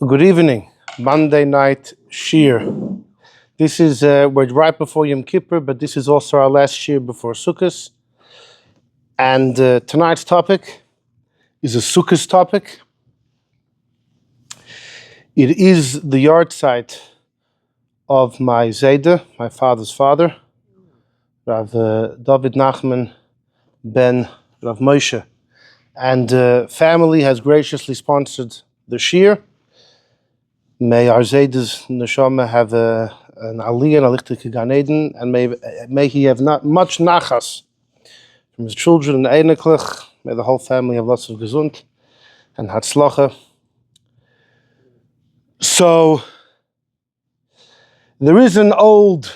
Good evening. Monday night Shir. This is we're right before Yom Kippur, but this is also our last Shir before Sukkot. And tonight's topic is a Sukkot topic. It is the yard site of my Zayda, my father's father, Rav David Nachman ben Rav Moshe. And family has graciously sponsored the Shir. May our Zayda's neshama have an aliyah, an alichtik Gan Eden, and may he have not much nachas from his children and einiglich. May the whole family have lots of gesund and hatzlacha. So there is an old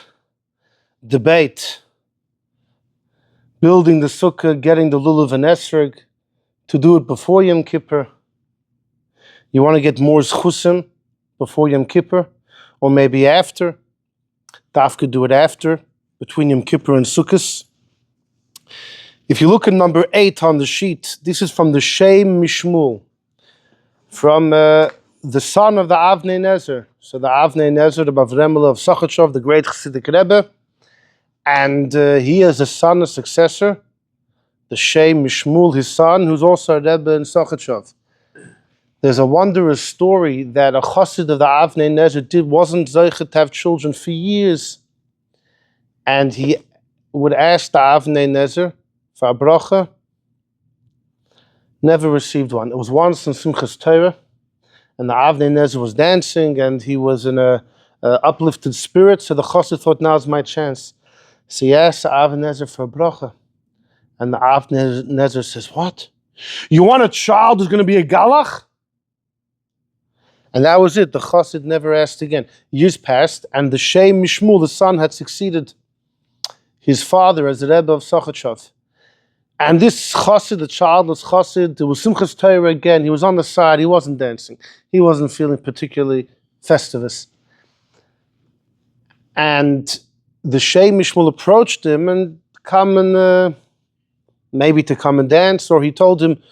debate building the sukkah, getting the Lulav and Esrog, to do it before Yom Kippur. You want to get more zchusim before Yom Kippur, or maybe after. Daf could do it after, between Yom Kippur and Sukkot. If you look at number 8 on the sheet, this is from the Shem Mishmul, from the son of the Avnei Nezer. So the Avnei Nezer, the Bavremel of Sukkot, the great Chassidic Rebbe, and he is a son, a successor, the Shem Mishmul, his son, who's also a Rebbe in Sukkot. There's a wondrous story that a chassid of the Avnei Nezer wasn't zeicher to have children for years. And he would ask the Avnei Nezer for a bracha, never received one. It was once in Simchas Torah, and the Avnei Nezer was dancing, and he was in a uplifted spirit, so the chassid thought, now's my chance. So he asked the Avnei Nezer for a bracha. And the Avnei Nezer says, what? You want a child who's going to be a galach? And that was it. The chassid never asked again. Years passed, and the Shem Mishmul, the son, had succeeded his father as the Rebbe of Sukkot. And this chassid, the childless chassid, it was Simchas Torah again. He was on the side. He wasn't dancing. He wasn't feeling particularly festivus. And the Shem Mishmul approached him and maybe to come and dance, or he told him,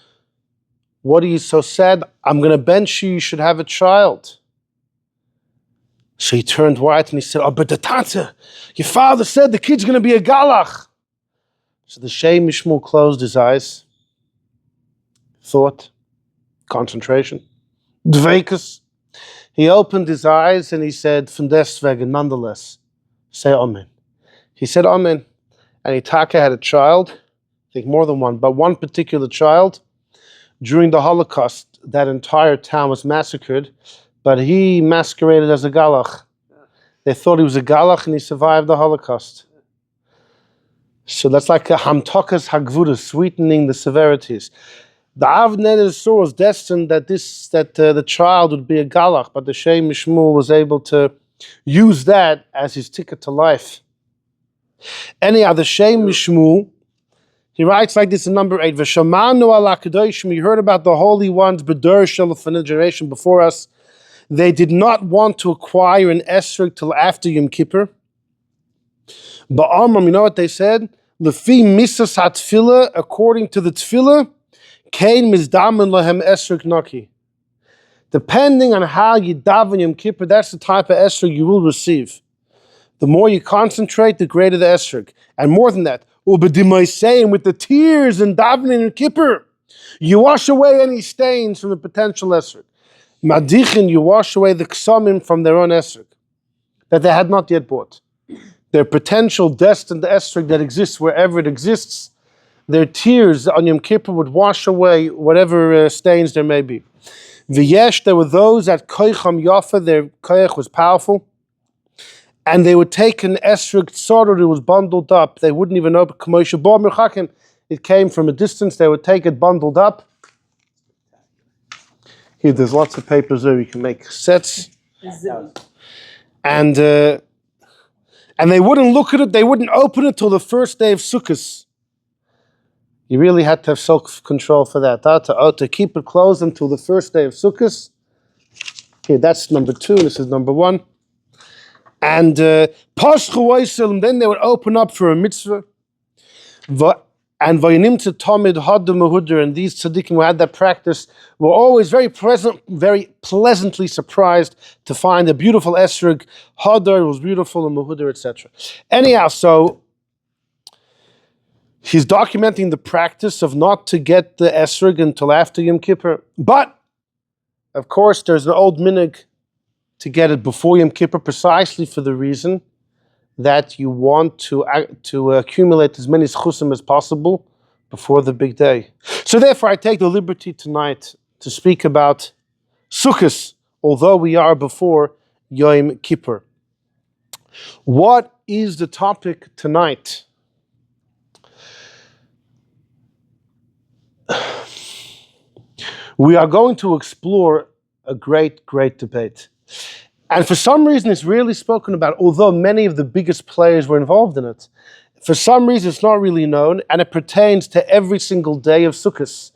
what are you so sad? I'm going to bench you. You should have a child. So he turned white and he said, oh, but the tante, your father said the kid's going to be a galach. So the Shem Mishmul closed his eyes, thought, concentration, dveikus. He opened his eyes and he said, von deswegen, nonetheless, say amen. He said amen. And Itaka had a child, I think more than one, but one particular child. During the Holocaust, that entire town was massacred, but he masqueraded as a galach. They thought he was a galach and he survived the Holocaust. So that's like a hamtokas hagvuda, sweetening the severities. The Avnei Nezer was destined that the child would be a galach, but the Shem Mishmul was able to use that as his ticket to life. Anyhow, the Shem Mishmul, he writes like this in number 8, V'shamanu ala kadoshim, we heard about the holy ones, b'der shel from the generation before us. They did not want to acquire an esrog till after Yom Kippur. Ba'amram, you know what they said? Lefi misas hatfila, according to the tefillah, kain mizdamen lahem esrog naki. Depending on how you daven Yom Kippur, that's the type of esrog you will receive. The more you concentrate, the greater the esrog. And more than that, saying with the tears and davening in kippur, you wash away any stains from the potential esrog. Madichin, you wash away the ksamim from their own esrog that they had not yet bought. Their potential destined esrog that exists wherever it exists, their tears on Yom Kippur would wash away whatever stains there may be. V'yesh, there were those at koicham yafa, their koich was powerful, and they would take an esrog tzorah, it was bundled up. They wouldn't even open k'moshe bo merchakim. It came from a distance. They would take it bundled up. Here, there's lots of papers there. You can make sets. And they wouldn't look at it. They wouldn't open it till the first day of Sukkot. You really had to have self-control for that. To keep it closed until the first day of Sukkot. Here, that's number 2. This is number 1. And then they would open up for a mitzvah. And Vayinimtze Tamid Hadu Mehuder, and these tzaddikim who had that practice were always very pleasantly surprised to find a beautiful esrog. Hadar was beautiful, and Mehuder, etc. Anyhow, so he's documenting the practice of not to get the esrog until after Yom Kippur. But, of course, there's an old minig to get it before Yom Kippur, precisely for the reason that you want to accumulate as many schusim as possible before the big day. So therefore, I take the liberty tonight to speak about Sukkot, although we are before Yom Kippur. What is the topic tonight? We are going to explore a great, great debate. And for some reason, it's rarely spoken about, although many of the biggest players were involved in it. For some reason, it's not really known, and it pertains to every single day of Sukkot.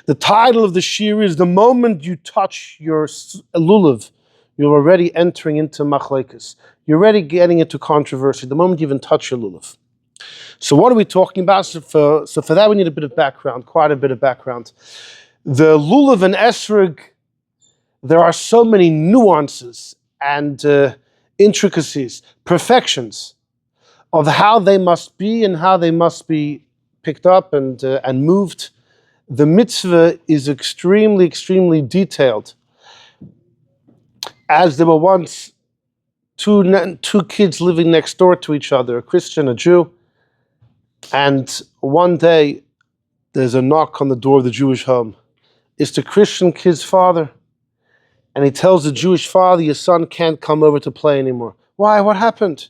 The title of the shir is, the moment you touch your Lulav, you're already entering into Machloikes. You're already getting into controversy, the moment you even touch your Lulav. So what are we talking about? So for that, we need a bit of background, quite a bit of background. The Lulav and Esrog, there are so many nuances and intricacies, perfections of how they must be and how they must be picked up and moved. The mitzvah is extremely, extremely detailed. As there were once two kids living next door to each other, a Christian, a Jew, and one day there's a knock on the door of the Jewish home. It's the Christian kid's father. And he tells the Jewish father, your son can't come over to play anymore. Why? What happened?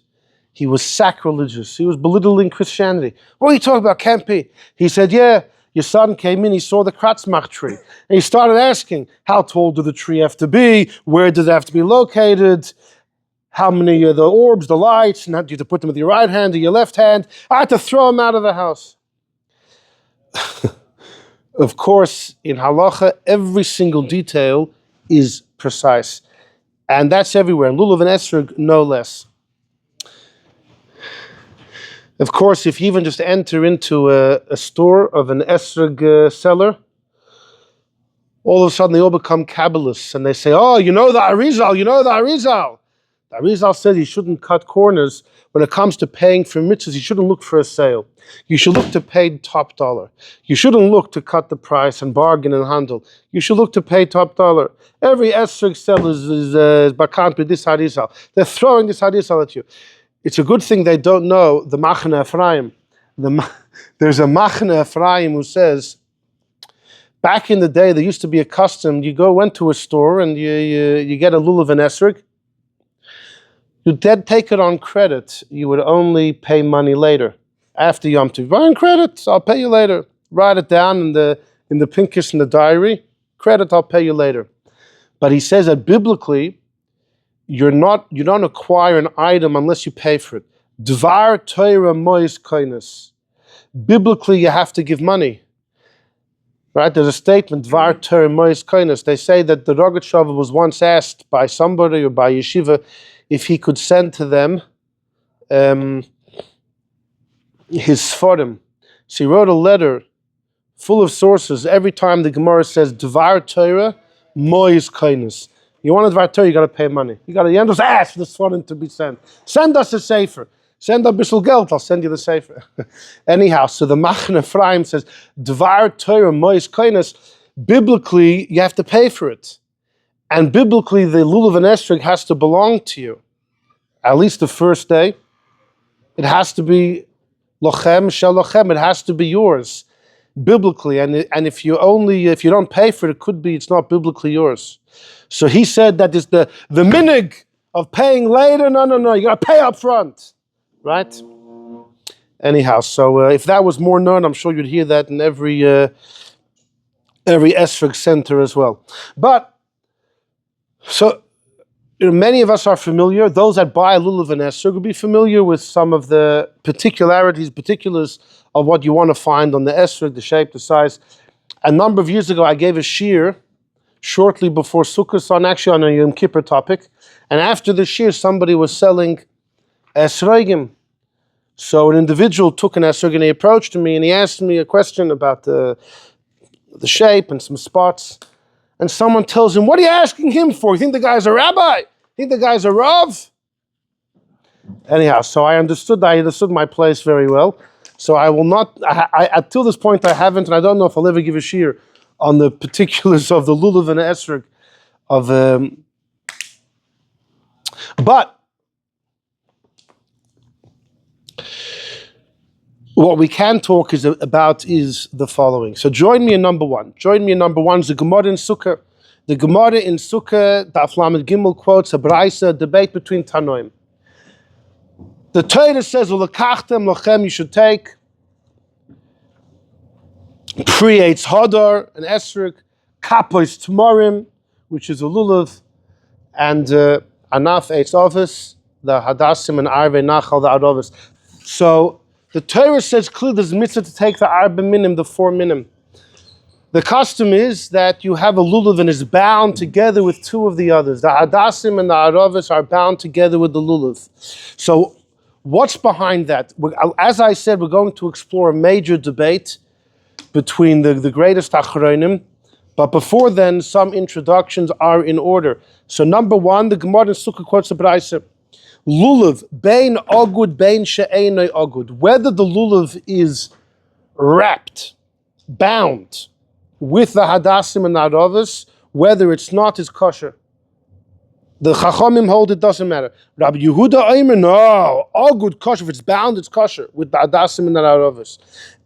He was sacrilegious. He was belittling Christianity. What are you talking about? Can't be. He said, yeah, your son came in, he saw the kratzmach tree. And he started asking, how tall does the tree have to be? Where does it have to be located? How many are the orbs, the lights? And do you have to put them with your right hand or your left hand? I had to throw him out of the house. Of course, in halacha, every single detail is precise. And that's everywhere. Lulav and Esrog, no less. Of course, if you even just enter into a store of an Esrog seller, all of a sudden they all become Kabbalists and they say, oh, you know the Arizal, you know the Arizal. The Arizal said you shouldn't cut corners. When it comes to paying for mitzvahs, you shouldn't look for a sale. You should look to pay top dollar. You shouldn't look to cut the price and bargain and handle. You should look to pay top dollar. Every Esrog seller is bakant with this harizal. They're throwing this harizal at you. It's a good thing they don't know the Machne Ephraim. There's a Machne Ephraim who says, back in the day, there used to be a custom. You went to a store and you get a Lulav and Esrog. You'd then take it on credit. You would only pay money later. After Yom Tov, buy on credit, I'll pay you later. Write it down in the pinkish in the diary. Credit, I'll pay you later. But he says that biblically, you don't acquire an item unless you pay for it. Dvar Torah mois koines. Biblically, you have to give money. Right? There's a statement, Dvar Torah mois koines. They say that the Rogatchover was once asked by somebody or by yeshiva if he could send to them his Sforim. So he wrote a letter full of sources. Every time the Gemara says Dvar Torah, mois koines. You want a Dvar Torah, you got to pay money. You don't just ask for the Sforim to be sent. Send us a sefer. Send a bishul geld, I'll send you the sefer. Anyhow, so the Machne Ephraim says Dvar Torah, mois koines. Biblically, you have to pay for it. And biblically, the Lulav and Esrog has to belong to you. At least the first day. It has to be lochem shel lochem. It has to be yours, biblically. And if you don't pay for it, it's not biblically yours. So he said that is the minig of paying later. No. You got to pay up front, right? Anyhow, so if that was more known, I'm sure you'd hear that in every Esrog center as well. But so, many of us are familiar. Those that buy a Lulav and Esrog will be familiar with some of the particulars of what you want to find on the Esrog, the shape, the size. A number of years ago, I gave a shir shortly before Sukkot on a Yom Kippur topic. And after the shir, somebody was selling Esrogim, So an individual took an esrog and he approached me and he asked me a question about the shape and some spots. And someone tells him, what are you asking him for? You think the guy's a rabbi? You think the guy's a rav? Anyhow, so I understood my place very well. So I will not, until this point I haven't, and I don't know if I'll ever give a shiur on the particulars of the Lulav and the Esrog but what we can talk about is the following. So join me in number one. Join me in number one is the Gemara in Sukkot. The Gemara in Sukkot, Daf Lamed Gimel quotes a Braisa, debate between Tanoim. The Torah says, "Ulakachtem lochem," you should take pre-eitz hadar, an esrog, kapois tmorim, which is a lulav, and anaf eitz office, the hadassim and arve nachal, the adovis. So the Torah says clearly there's mitzvah to take the arbe minim, the 4 minim. The custom is that you have a lulav and is bound together with 2 of the others. The hadassim and the adovis are bound together with the lulav. So what's behind that? As I said, we're going to explore a major debate between the greatest achronim, but before then, some introductions are in order. So number one, the Gemara in Sukkot quotes the Braisa, Lulav, bein agud, bein she'enei agud. Whether the lulav is wrapped, bound with the hadassim and aravas, whether it's not, is kosher. The Chachamim hold it doesn't matter. Rabbi Yehuda Eimer, no, agud kosher. If it's bound, it's kosher with the hadassim and the aravas.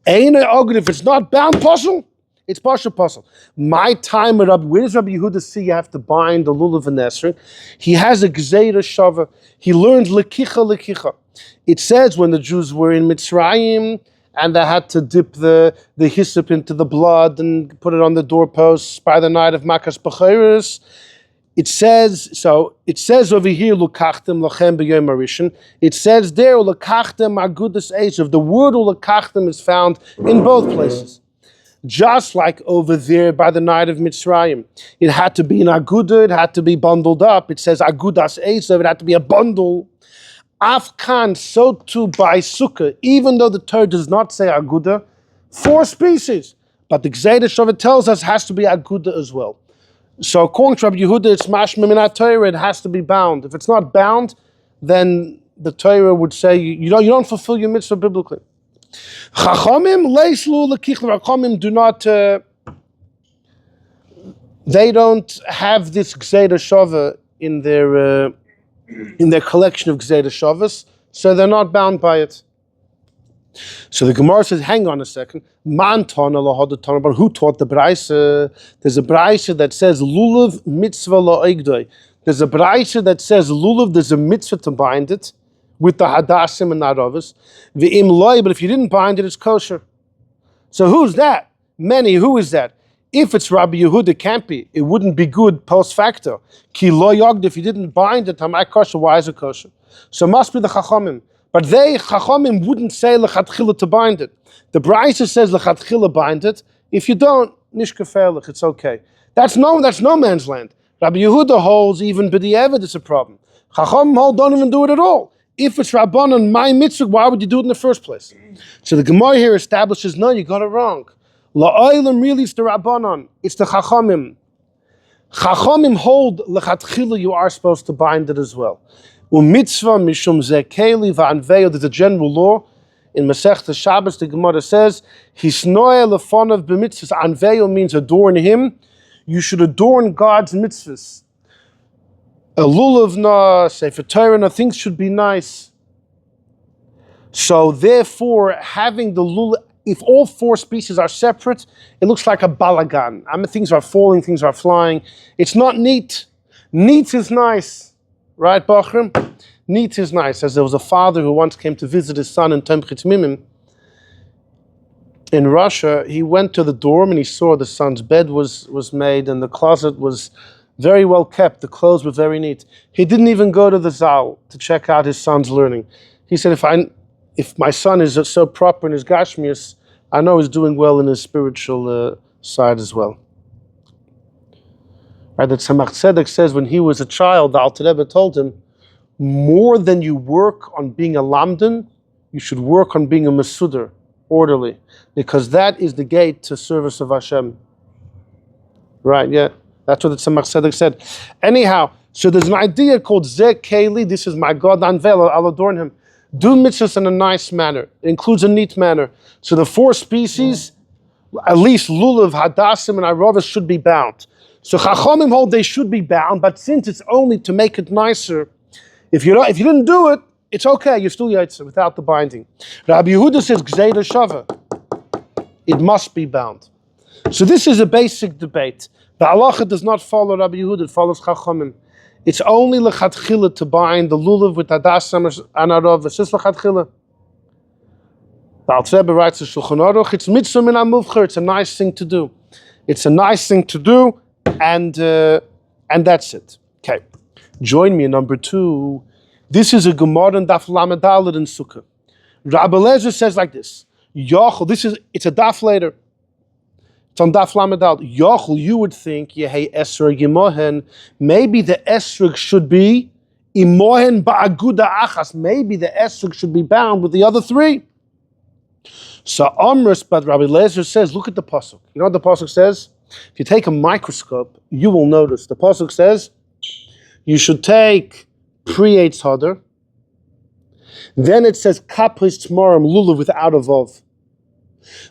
Einei agud, if it's not bound, pasul. It's pasul. My time with Rabbi, where does Rabbi Yehuda see you have to bind the lulav and esrog? He has a gzeira shava. He learned lekicha. It says when the Jews were in Mitzrayim and they had to dip the hyssop into the blood and put it on the doorposts by the night of Makas B'chayres. It says over here, Lukachtem lachem b'yom harishon. It says there, Lukachtem agudas esav. The word Lukachtem is found in both places. Just like over there by the night of Mitzrayim. It had to be an aguda, it had to be bundled up. It says agudas esav, it had to be a bundle. Afkan, so too by Sukkah, even though the Torah does not say aguda, 4 species. But the Gzeira Shavah tells us it has to be aguda as well. So according to Rabbi Yehuda, it's mashma minat Torah, it has to be bound. If it's not bound, then the Torah would say you don't fulfill your mitzvah biblically. Chachamim leislu lekich. Chachamim do not. They don't have this Gzeira Shavah in their collection of Gzeira Shavas, so they're not bound by it. So the Gemara says, hang on a second. Man tana lahad tana, but who taught the Braisa? There's a Braisa that says lulav mitzvah la'igdoi. There's a Braisa that says lulav, there's a mitzvah to bind it with the hadassim and aravas. V'im loy, but if you didn't bind it, it's kosher. So who's that? Many. Who is that? If it's Rabbi Yehuda, it can't be. It wouldn't be good post facto. Ki lo yogd, if you didn't bind it, tamai kosher, why is it kosher? So it must be the Chachamim. But Chachamim wouldn't say lechatchila to bind it. The Braisa says lechatchila bind it. If you don't, nishkafelich, it's okay. That's no man's land. Rabbi Yehuda holds even b'di'evid it's a problem. Chachamim hold don't even do it at all. If it's Rabbanan, my mitzvah, why would you do it in the first place? So the Gemara here establishes, no, you got it wrong. La'olam really it's the Rabbanan, it's the Chachamim. Chachamim hold lechatchila you are supposed to bind it as well. Mitzvah mishum zekeli va'anveyo. There's a general law in Masechta Shabbos. The Gemara says hisnoya lefonav b'mitzvahs. Anveyo means adorn him. You should adorn God's mitzvahs. A lulav na, sefer Torah na, things should be nice. So therefore, having the lulav, if all 4 species are separate, it looks like a balagan. I mean, things are falling, things are flying. It's not neat. Neat is nice. Right, Bachram? Neat is nice. As there was a father who once came to visit his son in Minim in Russia, he went to the dorm and he saw the son's bed was made and the closet was very well kept. The clothes were very neat. He didn't even go to the Zal to check out his son's learning. He said, if my son is so proper in his Gashmius, I know he's doing well in his spiritual side as well. Right, that Tzemach Tzedek says when he was a child, the Alter Rebbe told him, more than you work on being a lamdan, You should work on being a Masudar, orderly, because that is the gate to service of Hashem. Right, yeah. That's what the Tzemach Tzedek said. Anyhow, so there's an idea called Zeh Keli. This is my God unveil. I'll adorn him. Do mitzvahs in a nice manner. It includes a neat manner. So the 4 species, at least Lulav, Hadassim, and Aravas should be bound. So Chachamim hold they should be bound, but since it's only to make it nicer, if you didn't do it, it's okay. You're still Yotzei without the binding. Rabbi Yehuda says Gzeira Shava. It must be bound. So this is a basic debate. The halacha does not follow Rabbi Yehuda, it follows Chachamim. It's only lechatchila to bind the lulav with Hadassim and Arav. It's just lechatchila. The Alter Rebbe writes in Shulchan Aruch, it's mitzvah min hamuvcher. It's a nice thing to do. It's a nice thing to do, and that's it. Okay, join me in number 2. This is a Gemara in Daf Lamed Daled in Sukkot. Rabbi Lezer says like this: Yochel. It's a daf later. It's on Daf Lamed Daled. Yochel, you would think Yehei Esrog Imohen. Maybe the Esrog should be Imohen ba'aguda achas. Maybe the Esrog should be bound with the other 3. So Amris, but Rabbi Lezer says, look at the pasuk. You know what the pasuk says? If you take a microscope, you will notice the pasuk says you should take pre-Eitz Hadar. Then it says kapos tmorim lulav without a vav.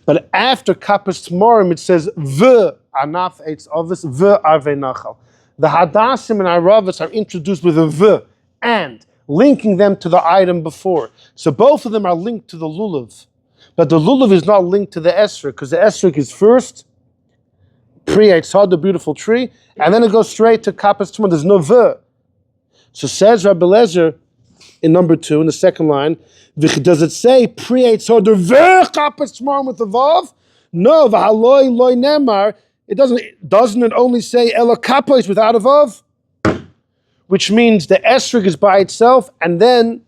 But after kapos tmorim it says v anaf eitz avis v arvei nachal. The hadassim and aravas are introduced with a v and linking them to the item before. So both of them are linked to the lulav. But the lulav is not linked to the esrog, because the esrog is first pre-Eitz Hadar, the beautiful tree, and then it goes straight to kapos tmorim. There's no v. So says Rabbi Lezer in number 2, in the second line, does it say pre-Eitz Hadar v'chapos tmorim with the vav? No, v'haloi loy nemar. It doesn't it only say ela kapos without a vav? Which means the esrog is by itself, and then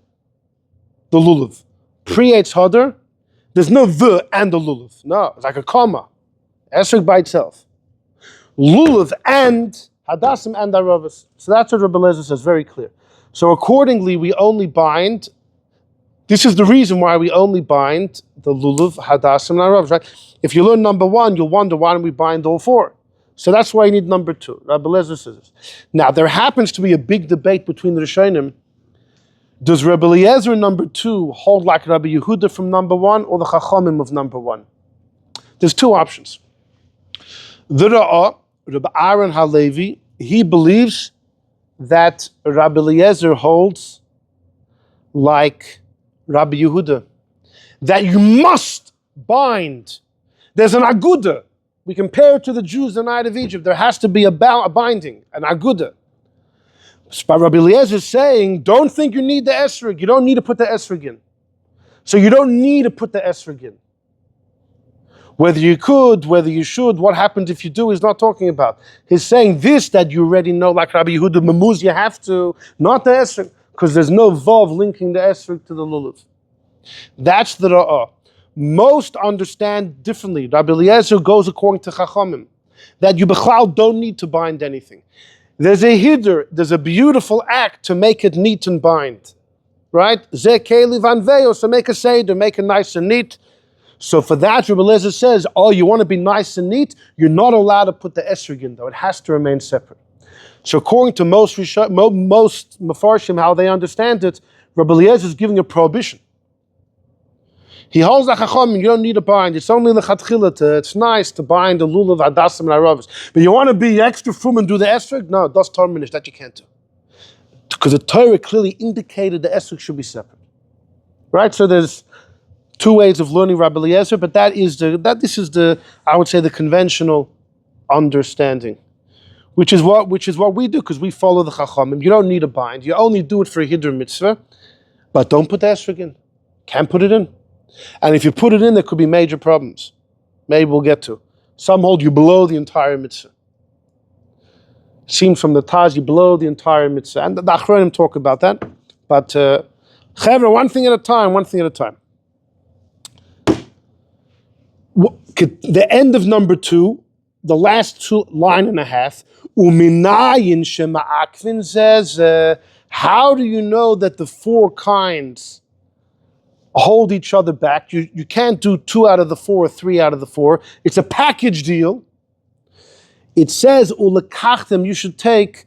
the lulav. Pre-Eitz Hadar, there's no v and the lulav. No, it's like a comma. Esrog by itself. Lulav and Hadassim and Aravas. So that's what Rabbi Lezer says, very clear. So accordingly, we only bind, this is the reason why we only bind the Lulav, Hadassim, and Aravas, right? If you learn number 1, you'll wonder why don't we bind all 4? So that's why you need number 2. Rabbi Lezer says this. Now, there happens to be a big debate between the Rishonim. Does Rabbi Eliezer number 2 hold like Rabbi Yehuda from number 1 or the Chachamim of number 1? There's 2 options. The Ra'ah, Rabbi Aaron Halevi, he believes that Rabbi Eliezer holds like Rabbi Yehuda, that you must bind. There's an aguda. We compare it to the Jews the night of Egypt. There has to be a binding, an aguda. But Rabbi Eliezer is saying, don't think you need the esrog. You don't need to put the esrog in. So you don't need to put the esrog in. Whether you could, whether you should, what happens if you do, he's not talking about. He's saying this that you already know, like Rabbi Yehuda Mamuz, you have to, not the esrog, because there's no vav linking the esrog to the lulav. That's the ra'ah. Most understand differently. Rabbi Eliezer goes according to Chachamim, that you b'chlal don't need to bind anything. There's a hiddur, there's a beautiful act to make it neat and bind. Right? Zeh keli vanveyo, so make a seder, make it nice and neat. So for that, Rabbi Eliezer says, oh, you want to be nice and neat? You're not allowed to put the esrog in, though. It has to remain separate. So according to most Mefarshim, how they understand it, Rabbi Eliezer is giving a prohibition. He holds the Chacham, you don't need to bind. It's only the Chatchila. It's nice to bind the Lulav, Hadassim, and Aravas. But you want to be extra frum and do the esrog? No, that's terminus. That you can't do. Because the Torah clearly indicated the esrog should be separate. Right? So there's 2 ways of learning Rabbi Eliezer, but this is the I would say the conventional understanding, which is what we do, because we follow the Chachamim. You don't need a bind. You only do it for a hiddur mitzvah, but don't put the esrog in. Can't put it in. And if you put it in, there could be major problems. Maybe we'll get to. Some hold you below the entire mitzvah. Seems from the Taz you below the entire mitzvah. And the Achronim talk about that. But Chevra, one thing at a time. The end of number 2, the last line and a half, Uminayin Shema'akvin says, how do you know that the 4 kinds hold each other back. You can't do 2 out of the 4 or 3 out of the 4. It's a package deal. It says, ulekachtem, you should take.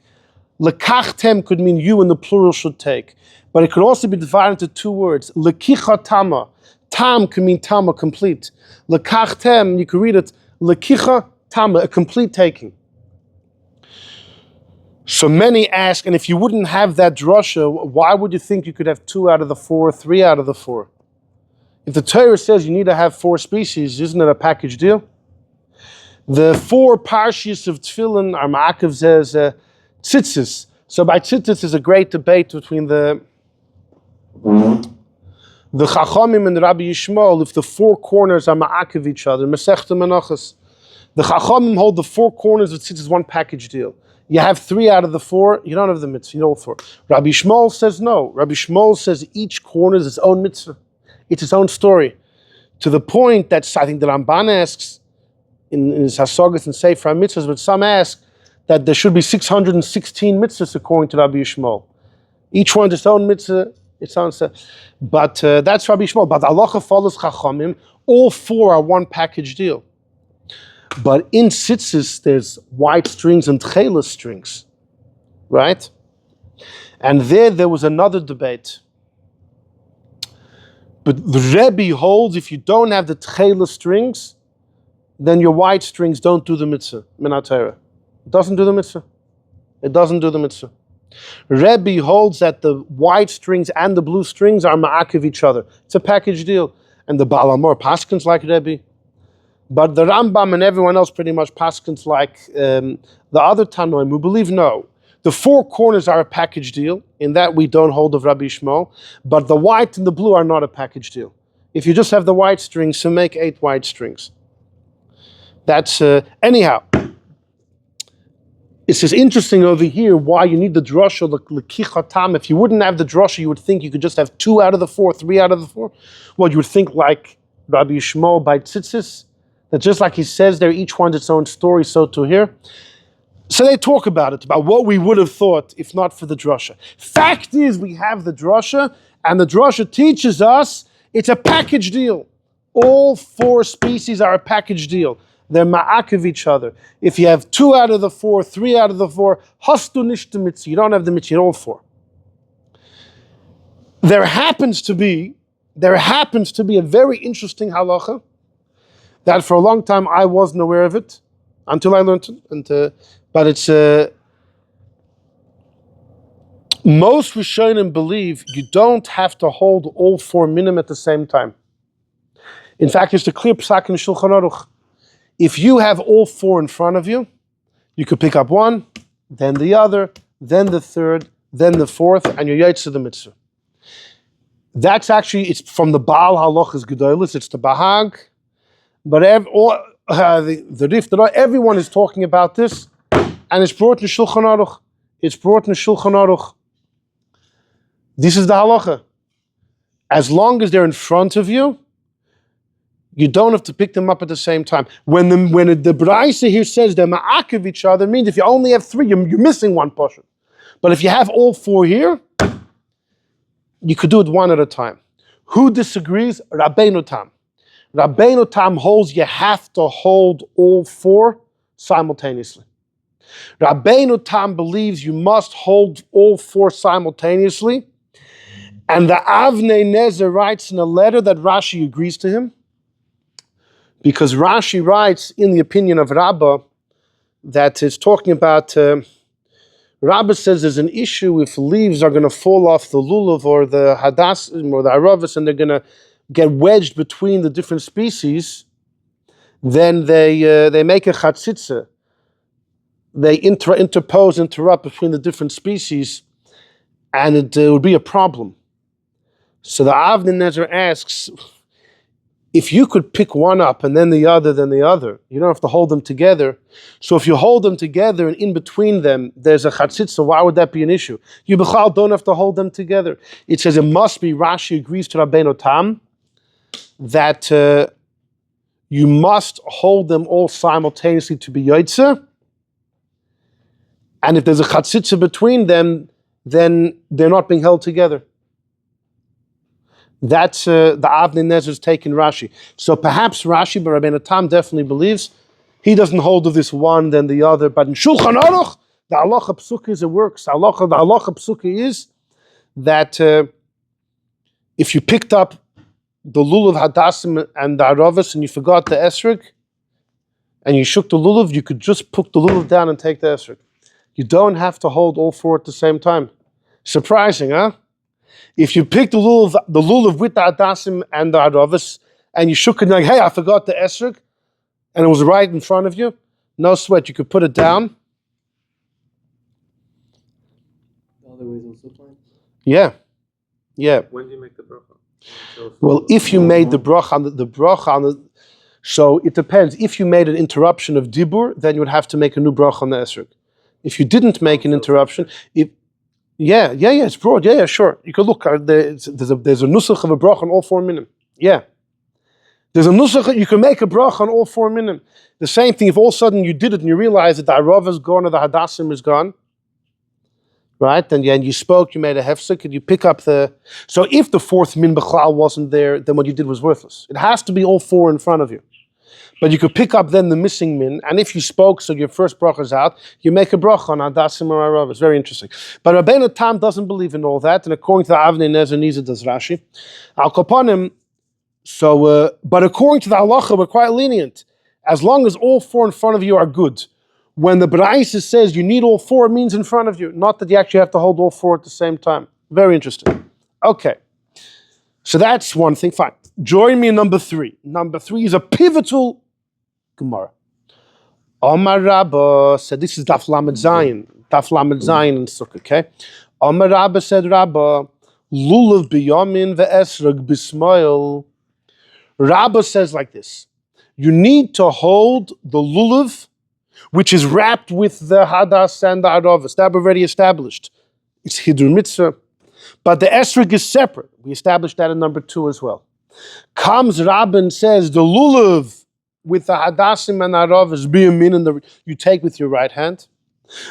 Lekachtem could mean you, and the plural should take. But it could also be divided into 2 words. Lekicha tama. Tam can mean tama, complete. Lekachtem, you could read it, lekicha tama, a complete taking. So many ask, and if you wouldn't have that drasha, why would you think you could have 2 out of the 4, 3 out of the 4? If the Torah says you need to have 4 species, isn't it a package deal? The 4 parshas of Tefillin are Ma'akev says tzitzis. So by tzitzis is a great debate between the Chachamim and the Rabbi Yishmael if the 4 corners are Ma'akev each other. Masechta Menachos. The Chachamim hold the 4 corners of tzitzis one package deal. You have 3 out of the 4, you don't have the mitzvah, you don't have 4. Rabbi Yishmael says no. Rabbi Yishmael says each corner is its own mitzvah. It's its own story. To the point that I think the Ramban asks in his Esrogs and Sefer mitzvahs, but some ask that there should be 616 mitzvahs according to Rabbi Yishmael. Each one its own mitzvah, its own stuff. But that's Rabbi Yishmael. But Allah follows Chachamim. All 4 are one package deal. But in tzitzis, there's white strings and tchelas strings, right? And there was another debate. But the Rebbe holds if you don't have the tchelas strings, then your white strings don't do the mitzvah, Minat Torah. It doesn't do the mitzvah. It doesn't do the mitzvah. Rebbe holds that the white strings and the blue strings are ma'akev each other. It's a package deal. And the Baal Amor paskins like Rebbe. But the Rambam and everyone else pretty much paskins like the other Tanoim who believe no. The 4 corners are a package deal. In that we don't hold of Rabbi Yishmael. But the white and the blue are not a package deal. If you just have the white strings, so make 8 white strings. That's, anyhow. It's just interesting over here why you need the drasha, the lekicha tam. If you wouldn't have the drasha, you would think you could just have 2 out of the 4, 3 out of the 4. Well, you would think like Rabbi Yishmael by tzitzis, that just like he says there, each one's its own story, so to here. So they talk about it, about what we would have thought if not for the drasha. Fact is, we have the drasha, and the drasha teaches us it's a package deal. All 4 species are a package deal. They're ma'akev each other. If you have 2 out of the 4, 3 out of the 4, hastu nish mitzvah. You don't have the mitzvah, all 4. There happens to be a very interesting halacha that for a long time I wasn't aware of it until I learned it. But it's most Rishonim believe you don't have to hold all 4 minim at the same time. In fact, it's the clear psak in Shulchan Aruch. If you have all 4 in front of you, you could pick up 1, then the other, then the 3rd, then the 4th, and you're Yotzei the mitzvah. That's actually, it's from the Baal Halachas Gedolos, it's the Bahag, but the Rif, everyone is talking about this, and it's brought in Shulchan Aruch. It's brought in Shulchan Aruch. This is the halacha. As long as they're in front of you, you don't have to pick them up at the same time. When the Braisa here says they're ma'akev each other, means if you only have 3, you're missing 1 portion. But if you have all 4 here, you could do it 1 at a time. Who disagrees? Rabbeinu Tam. Rabbeinu Tam holds you have to hold all 4 simultaneously. Rabbeinu Tam believes you must hold all 4 simultaneously. And the Avnei Nezer writes in a letter that Rashi agrees to him. Because Rashi writes in the opinion of Rabbah that is talking about, Rabbah says there's an issue if leaves are going to fall off the Lulav or the Hadassim or the Aravas and they're going to get wedged between the different species, then they make a chatzitza. They interrupt between the different species, and it would be a problem. So the Avnei Nezer asks, if you could pick one up and then the other, you don't have to hold them together. So if you hold them together and in between them, there's a chatzitza, why would that be an issue? You b'chal don't have to hold them together. It says it must be, Rashi agrees to Rabbeinu Tam, that you must hold them all simultaneously to be Yotzei. And if there's a chatzitza between them, then they're not being held together. That's the Avnei Nezer's take in Rashi. So perhaps Rashi, but Rabbeinu Tam definitely believes he doesn't hold of this one then the other. But in Shulchan Aruch, the halacha psuka is it works. The halacha psuka is that if you picked up the lulav hadassim and the aravas and you forgot the esrog, and you shook the lulav, you could just put the lulav down and take the esrog. You don't have to hold all four at the same time. Surprising, huh? If you pick the lulav with the hadassim and the aravas, and you shook it like, hey, I forgot the esrog, and it was right in front of you, no sweat, you could put it down. The other ways also fine? Yeah. When do you make the bracha? Well, if you made the bracha on the, so it depends. If you made an interruption of dibur, then you would have to make a new bracha on the esrog. If you didn't make an interruption, it's broad. Yeah, sure. You could look. There's a nusach of a bracha on all four minim. Yeah. There's a nusach, you can make a bracha on all four minim. The same thing, if all of a sudden you did it and you realize that the arava is gone or the hadassim is gone, right? Then you spoke, you made a hefsek, and you pick up the... So if the fourth min b'chlal wasn't there, then what you did was worthless. It has to be all four in front of you. But you could pick up then the missing min, and if you spoke, so your first bracha is out, you make a bracha on hadassim or arava. It's very interesting. But Rabbeinu Tam doesn't believe in all that, and according to the Avnei Nezer, neither does Rashi. Al Kapanim. So, but according to the halacha, we're quite lenient. As long as all four in front of you are good. When the Braisa says you need all four, it means in front of you. Not that you actually have to hold all four at the same time. Very interesting. Okay. So that's one thing. Fine. Join me in number 3. Number 3 is a pivotal Gemara. Omar Rabba said, this is Daf Lamed Zayin. Daf Lamed Zayin in Sukkot, okay? Omar Rabba said, Rabba, Lulav biyamin ve'esrog bismoil. Rabba says like this, you need to hold the lulav, which is wrapped with the hadas and the aravas. That we've already established. It's hidur mitzvah. But the esrog is separate. We established that in number 2 as well. Comes Rabba and says, the lulav with the hadasim and aravas, biyamin, you take with your right hand.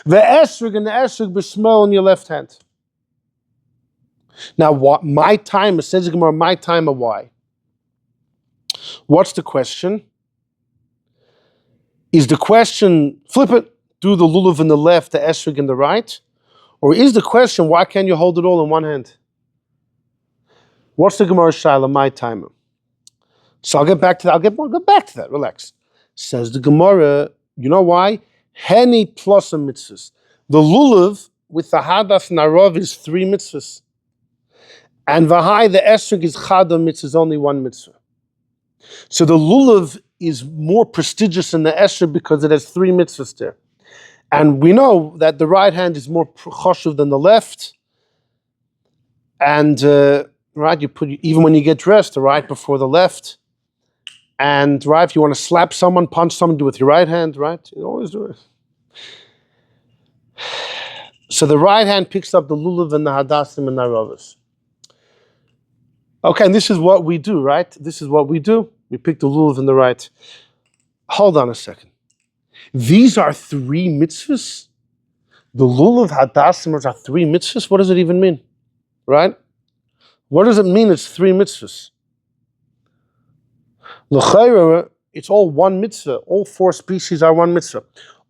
The esrog and the esrog bismol in your left hand. Now, what my timer, says Gemara, my timer, why? What's the question? Is the question, flip it, do the lulav in the left, the esrog in the right? Or is the question, why can't you hold it all in one hand? What's the Gemara Shaila, my timer? So I'll get back to that. I'll get back to that. Relax. Says the Gemara, you know why? Heni plus a mitzvahs. The lulav with the hadas and arav is 3 mitzvahs. And v'hai, the esrog is chada mitzvah, is only 1 mitzvah. So the lulav is more prestigious than the esrog because it has 3 mitzvahs there. And we know that the right hand is more choshev than the left. And right, you put, even when you get dressed, the right before the left. And right, if you want to slap someone, punch someone, do it with your right hand, right? You always do it. So the right hand picks up the lulav and the hadassim and the aravas. Okay, and this is what we do, right? This is what we do. We pick the lulav in the right. Hold on a second. These are 3 mitzvahs? The lulav, hadassim are 3 mitzvahs? What does it even mean? Right? What does it mean it's 3 mitzvahs? L'chayra, it's all 1 mitzvah. All 4 species are 1 mitzvah.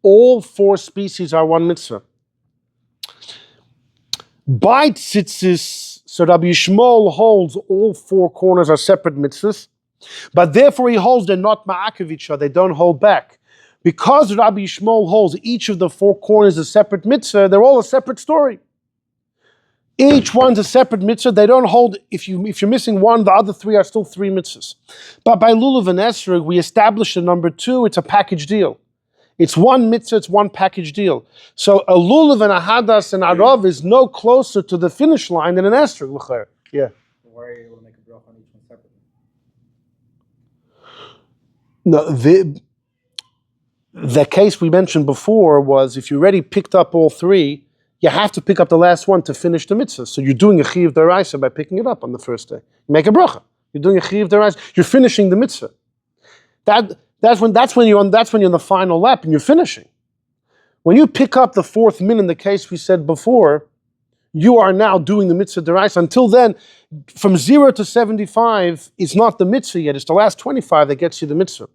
All 4 species are 1 mitzvah. By tzitzis, so Rabbi Yishmael holds all 4 corners are separate mitzvahs, but therefore he holds they're not ma'akev each other, they don't hold back. Because Rabbi Yishmael holds each of the 4 corners a separate mitzvah, they're all a separate story. Each one's a separate mitzvah. They don't hold, if you're missing one, the other 3 are still 3 mitzvahs. But by Lulav and Esrog, we established the number 2, it's a package deal. It's 1 mitzvah, it's 1 package deal. So a Lulav and a Hadas and Arav is no closer to the finish line than an Esrog. Yeah. Why are you able to make a bracha on each one separately? No, the case we mentioned before was if you already picked up all 3, you have to pick up the last one to finish the mitzvah. So you're doing a chiyuv deraisa by picking it up on the first day. You make a bracha. You're doing a chiyuv deraisa. You're finishing the mitzvah. That's when you're on the final lap and you're finishing. When you pick up the 4th min in the case we said before, you are now doing the mitzvah deraisa. Until then, from 0 to 75 is not the mitzvah yet. It's the last 25 that gets you the mitzvah.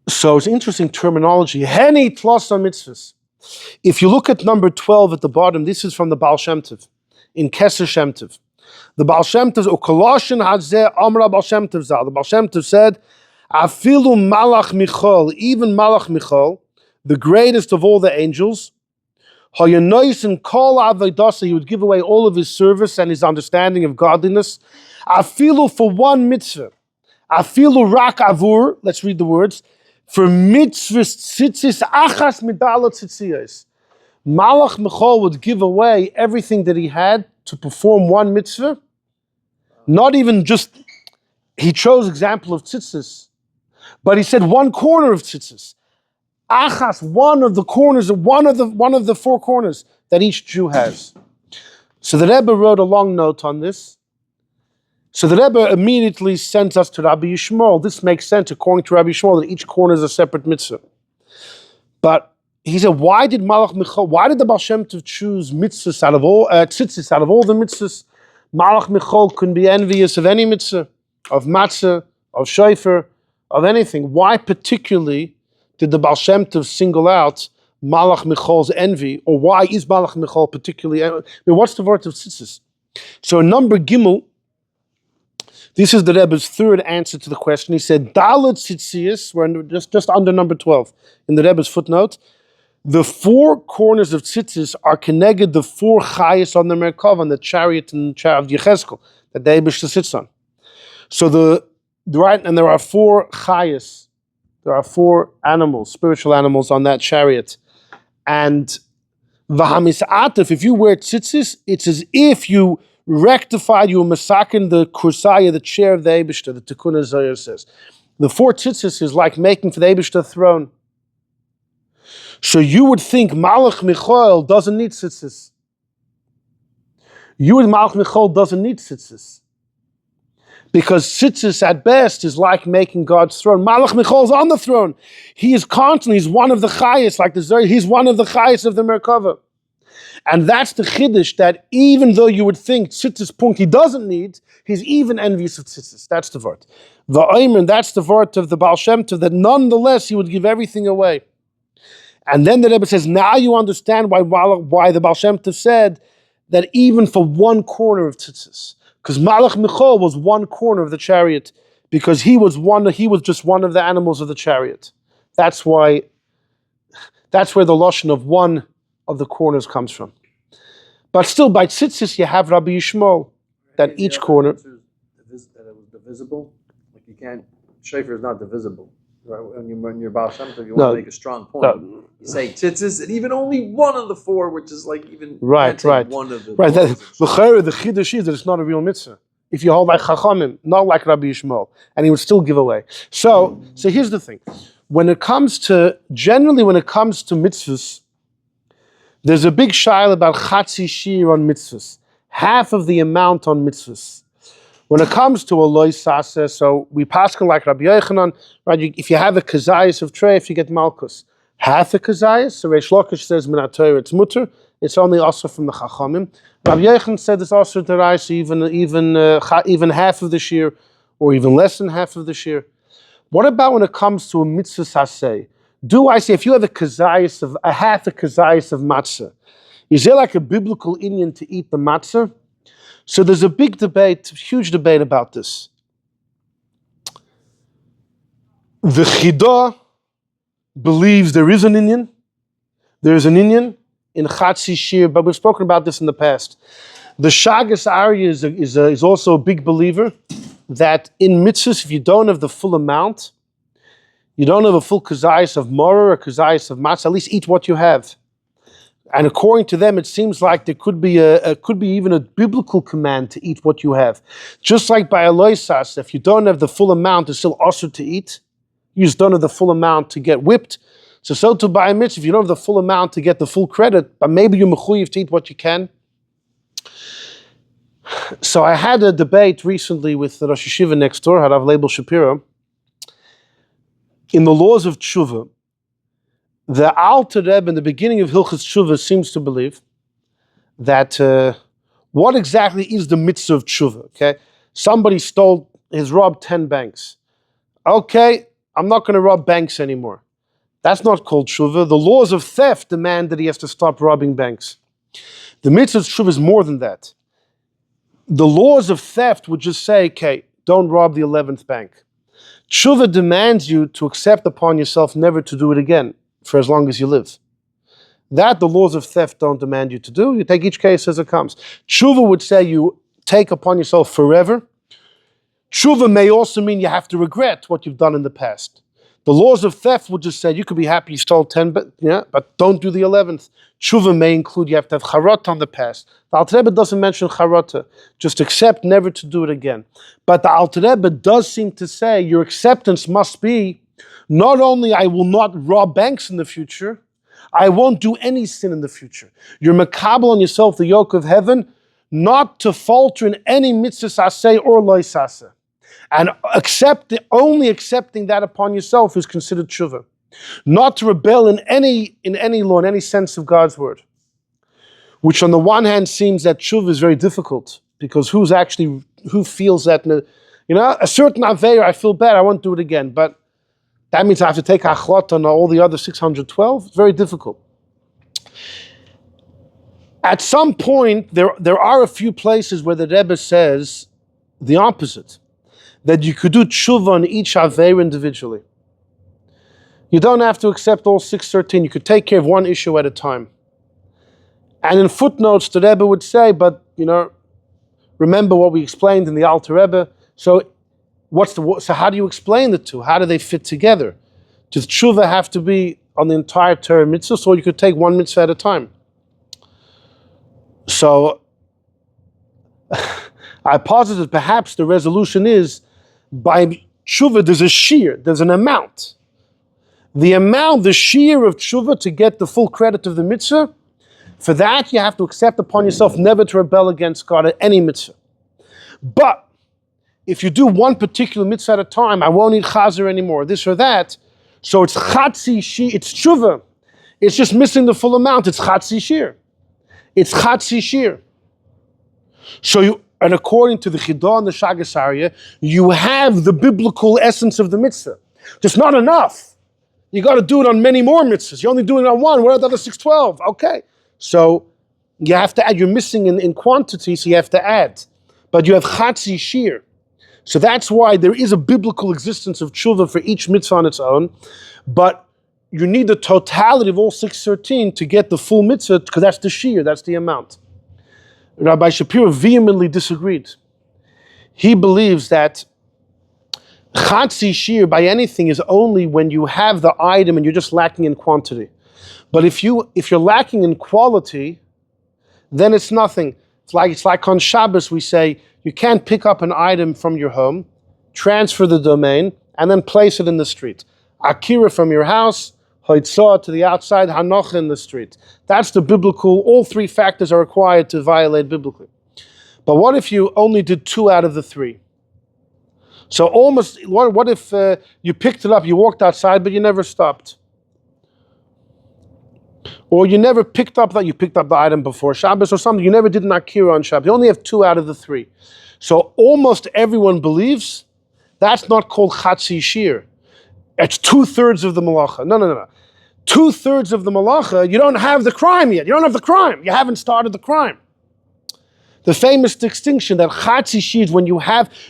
So it's interesting terminology. Heni tlosa mitzvahs. If you look at number 12 at the bottom, this is from the Baal Shem Tov, in Keser Shem Tov. The Baal Shem Tov, Ukoloshin Hazeh Amra Baal Shem Tov Zal. The Baal Shem Tov said, Afilu Malach Michal, even Malach Michal, the greatest of all the angels, Hayanois Kol Avodah, he would give away all of his service and his understanding of godliness. Afilu for one mitzvah. Afilu rak avur, let's read the words, for mitzvahs tzitzis achas midalot tzitziyos. Malach Michal would give away everything that he had to perform one mitzvah. Not even just, he chose example of tzitzis, but he said one corner of tzitzis. Achas, one of the corners, one of the four corners that each Jew has. So the Rebbe wrote a long note on this. So the Rebbe immediately sends us to Rabbi Yishmael. This makes sense according to Rabbi Yishmael that each corner is a separate mitzvah. But he said, why did the Baal Shem Tov choose mitzvahs out of all tzitzis out of all the mitzvahs? Malach Michal couldn't be envious of any mitzvah, of matzah, of shofar, of anything. Why particularly did the Baal Shem Tov single out Malach Michal's envy, or why is Malach Michal particularly? I mean, what's the word of tzitzis? So in number Gimel, this is the Rebbe's third answer to the question. He said, Dalet Tzitzias, we're just under number 12, in the Rebbe's footnote, the four corners of Tzitzis are connected the four chayas on the Merkava, on the chariot and of Yechezkel, that the Eibishter sits on. So and there are four chayas, there are four animals, spiritual animals on that chariot. And Vahamis Atef, if you wear Tzitzis, it's as if you rectified, you were masakin the kursaya, the chair of the Eibishter, the Tikkun Zohar says. The four tzitzis is like making for the Eibishter throne. So you would think Malach Michal doesn't need tzitzis. Malach Michal doesn't need tzitzis. Because tzitzis at best is like making God's throne. Malach Michal is on the throne. He is constantly, he's one of the chayas, like the Zohar, he's one of the chayas of the Merkava. And that's the chiddush, that even though you would think tzitzis punk he doesn't need, he's even envious of tzitzis. That's the word. V'oimer, that's the word of the Baal Shem Tov, that nonetheless he would give everything away. And then the Rebbe says, now you understand why the Baal Shem Tov said that even for one corner of tzitzis, because Malach Michal was one corner of the chariot, because he was just one of the animals of the chariot. That's where the loshon of one of the corners comes from. But still, by tzitzis, you have Rabbi Yishmael, that each corner... That it was divisible. Like you can't, shofar is not divisible. Right? When you're Baal Shem Tov, you want to make a strong point. No. You say tzitzis, and even only one of the four, which is like even... Right. One of the... Right, the chiddush is that it's not a real mitzvah. If you hold like Chachamim, not like Rabbi Yishmael, and he would still give away. So here's the thing. Generally when it comes to mitzvahs, there's a big shaila about chatzi shir on mitzvahs, half of the amount on mitzvahs. When it comes to a loy saseh, so we paskin like Rabbi Yochanan, right? If you have a kazayas of treif, you get malchus. Half a kazayas, so Reish Lakish says minat Torah, it's mutter, it's only also from the chachamim. Rabbi Yochanan said it's also deraisa, even half of the shir, or even less than half of the shir. What about when it comes to a mitzvah saseh? Do I say, if you have a half a kazayas of matzah, is there like a biblical inyan to eat the matzah? So there's a big debate, huge debate about this. The Chidah believes there is an inyan. There is an inyan in Chatzi Shir, but we've spoken about this in the past. The Shagas Arya is also a big believer that in mitzvahs, if you don't have the full amount, you don't have a full kazayas of morah or kazayas of matzah, at least eat what you have. And according to them, it seems like there could be even a biblical command to eat what you have. Just like by a loisas, if you don't have the full amount, it's still also to eat. You just don't have the full amount to get whipped. So to buy a mitzvah, if you don't have the full amount to get the full credit, but maybe you're mechuyev to eat what you can. So I had a debate recently with the Rosh Yeshiva next door, Harav Leibel Shapiro. In the laws of tshuva, the Alter Rebbe in the beginning of Hilchos Tshuva seems to believe that what exactly is the mitzvah of tshuva, okay? Somebody has robbed 10 banks. Okay, I'm not going to rob banks anymore. That's not called tshuva. The laws of theft demand that he has to stop robbing banks. The mitzvah of tshuva is more than that. The laws of theft would just say, okay, don't rob the 11th bank. Tshuva demands you to accept upon yourself never to do it again for as long as you live. That the laws of theft don't demand you to do. You take each case as it comes. Tshuva would say you take upon yourself forever. Tshuva may also mean you have to regret what you've done in the past. The laws of theft would just say you could be happy you stole 10, but don't do the 11th. Tshuva may include you have to have charata on the past. The Alter Rebbe doesn't mention charata. Just accept never to do it again. But the Alter Rebbe does seem to say your acceptance must be not only I will not rob banks in the future, I won't do any sin in the future. You're makabel on yourself the yoke of heaven, not to falter in any mitzvah saseh or loy saseh. And only accepting that upon yourself is considered tshuva. Not to rebel in any law, in any sense of God's word. Which on the one hand seems that tshuva is very difficult, because who feels that, a certain aveir, I feel bad, I won't do it again. But that means I have to take achlot on all the other 612. It's very difficult. At some point, there are a few places where the Rebbe says the opposite. That you could do tshuva on each aveir individually. You don't have to accept all 613. You could take care of one issue at a time. And in footnotes, the Rebbe would say, but, remember what we explained in the Alter Rebbe. So how do you explain the two? How do they fit together? Does tshuva have to be on the entire Torah mitzvah, or you could take one mitzvah at a time? So, I posit that perhaps the resolution is, by tshuva there's a shear, there's an amount. The shear of tshuva to get the full credit of the mitzvah, for that you have to accept upon yourself never to rebel against God at any mitzvah. But if you do one particular mitzvah at a time, I won't eat chazer anymore, this or that, so it's chatzi shear, it's tshuva. It's just missing the full amount, it's chatzi shear. It's chatzi shear. And according to the Chidah and the Shagas Aryeh, you have the biblical essence of the mitzvah. Just not enough. You got to do it on many more mitzvahs. You're only doing it on one. What are the other 612? Okay. So you have to add. You're missing in quantity, so you have to add. But you have chatzi shear. So that's why there is a biblical existence of tshuva for each mitzvah on its own. But you need the totality of all 613 to get the full mitzvah, because that's the shear, that's the amount. Rabbi Shapiro vehemently disagreed. He believes that chatzi shear by anything is only when you have the item and you're just lacking in quantity. But if you're lacking in quality, then it's nothing. It's like on Shabbos we say you can't pick up an item from your home, transfer the domain, and then place it in the street. Akira from your house, Hoitzah to the outside, Hanocha in the street. That's the biblical, all three factors are required to violate biblically. But what if you only did 2 out of the 3? So what if you picked it up, you walked outside, but you never stopped? Or you never picked up the item before Shabbos or something, you never did an Akira on Shabbos. You only have 2 out of the 3. So almost everyone believes that's not called chatzi shear. It's 2/3 of the malacha. No. 2/3 of the malacha, you don't have the crime yet. You don't have the crime. You haven't started the crime. The famous distinction that chatzi shear is when you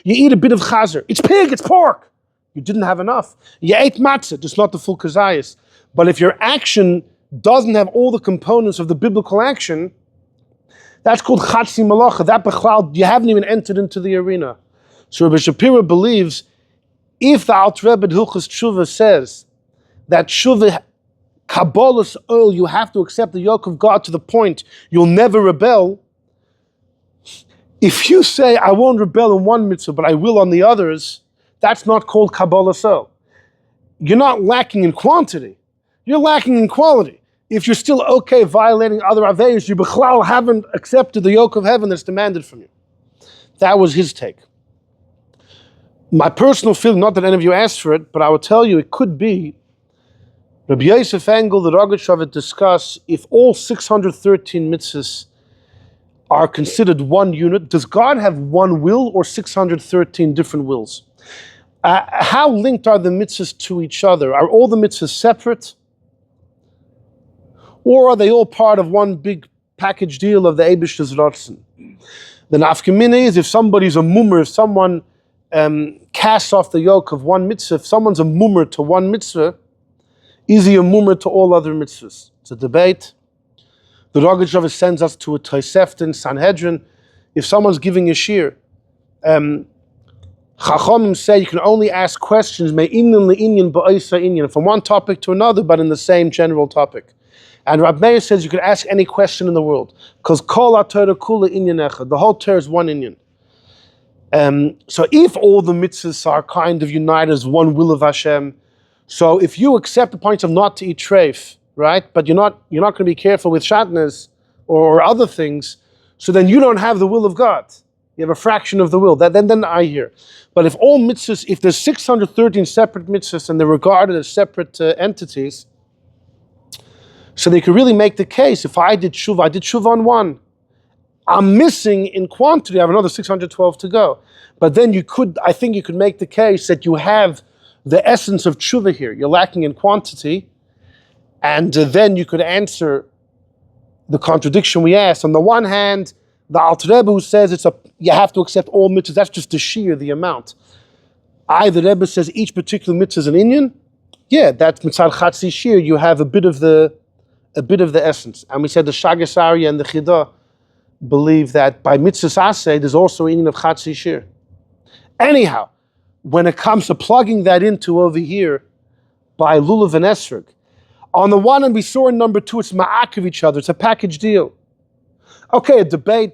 eat a bit of chazer. It's pig, it's pork. You didn't have enough. You ate matzah, just not the full kazayas. But if your action doesn't have all the components of the biblical action, that's called chatzi malacha. That bechlal, you haven't even entered into the arena. So Rabbi Shapiro believes if the Alter Rebbe Hilchos Tshuva says that Tshuva Kabbalah's oil, you have to accept the yoke of God to the point you'll never rebel. If you say, I won't rebel in one mitzvah, but I will on the others, that's not called Kabbalah's oil. You're not lacking in quantity. You're lacking in quality. If you're still okay violating other aveiros, you b'chlal haven't accepted the yoke of heaven that's demanded from you. That was his take. My personal feeling, not that any of you asked for it, but I will tell you it could be Rabbi Yosef Engel, the Rogatchover discuss if all 613 mitzvahs are considered one unit. Does God have one will or 613 different wills? How linked are the mitzvahs to each other? Are all the mitzvahs separate? Or are they all part of one big package deal of the Eibishter's Ratzon? The nafkamina is if somebody's a mummer, if someone casts off the yoke of one mitzvah, if someone's a mummer to one mitzvah, is he a mummer to all other mitzvahs? It's a debate. The Rogatchover sends us to a Tosefta in Sanhedrin. If someone's giving a shir, Chachamim say you can only ask questions from one topic to another, but in the same general topic. And Rab Meir says you can ask any question in the world because Kol HaTorah Kula Inyan Echad. The whole Torah is one Inyan. So if all the mitzvahs are kind of united as one will of Hashem, so if you accept the point of not to eat treif, right, but you're not going to be careful with shatnez or other things, so then you don't have the will of God. You have a fraction of the will. Then I hear. But if all mitzvahs, if there's 613 separate mitzvahs and they're regarded as separate entities, so they could really make the case, if I did tshuva on one. I'm missing in quantity, I have another 612 to go. But then I think you could make the case that you have the essence of tshuva here. You're lacking in quantity. And then you could answer the contradiction we asked. On the one hand, the Alter Rebbe who says you have to accept all mitzvahs, that's just the sheer, the amount. The Rebbe says each particular mitzvah is an inyan. Yeah, that's mitzvah chatzi shir. You have a bit of the essence. And we said the Shagas Aryeh and the Chidah believe that by mitzvah aseh, there's also an inyan of chatzi shir. Anyhow, when it comes to plugging that into over here by Lulav and Esrog, on the one hand, we saw in number 2, it's ma'ak of each other. It's a package deal. Okay, a debate,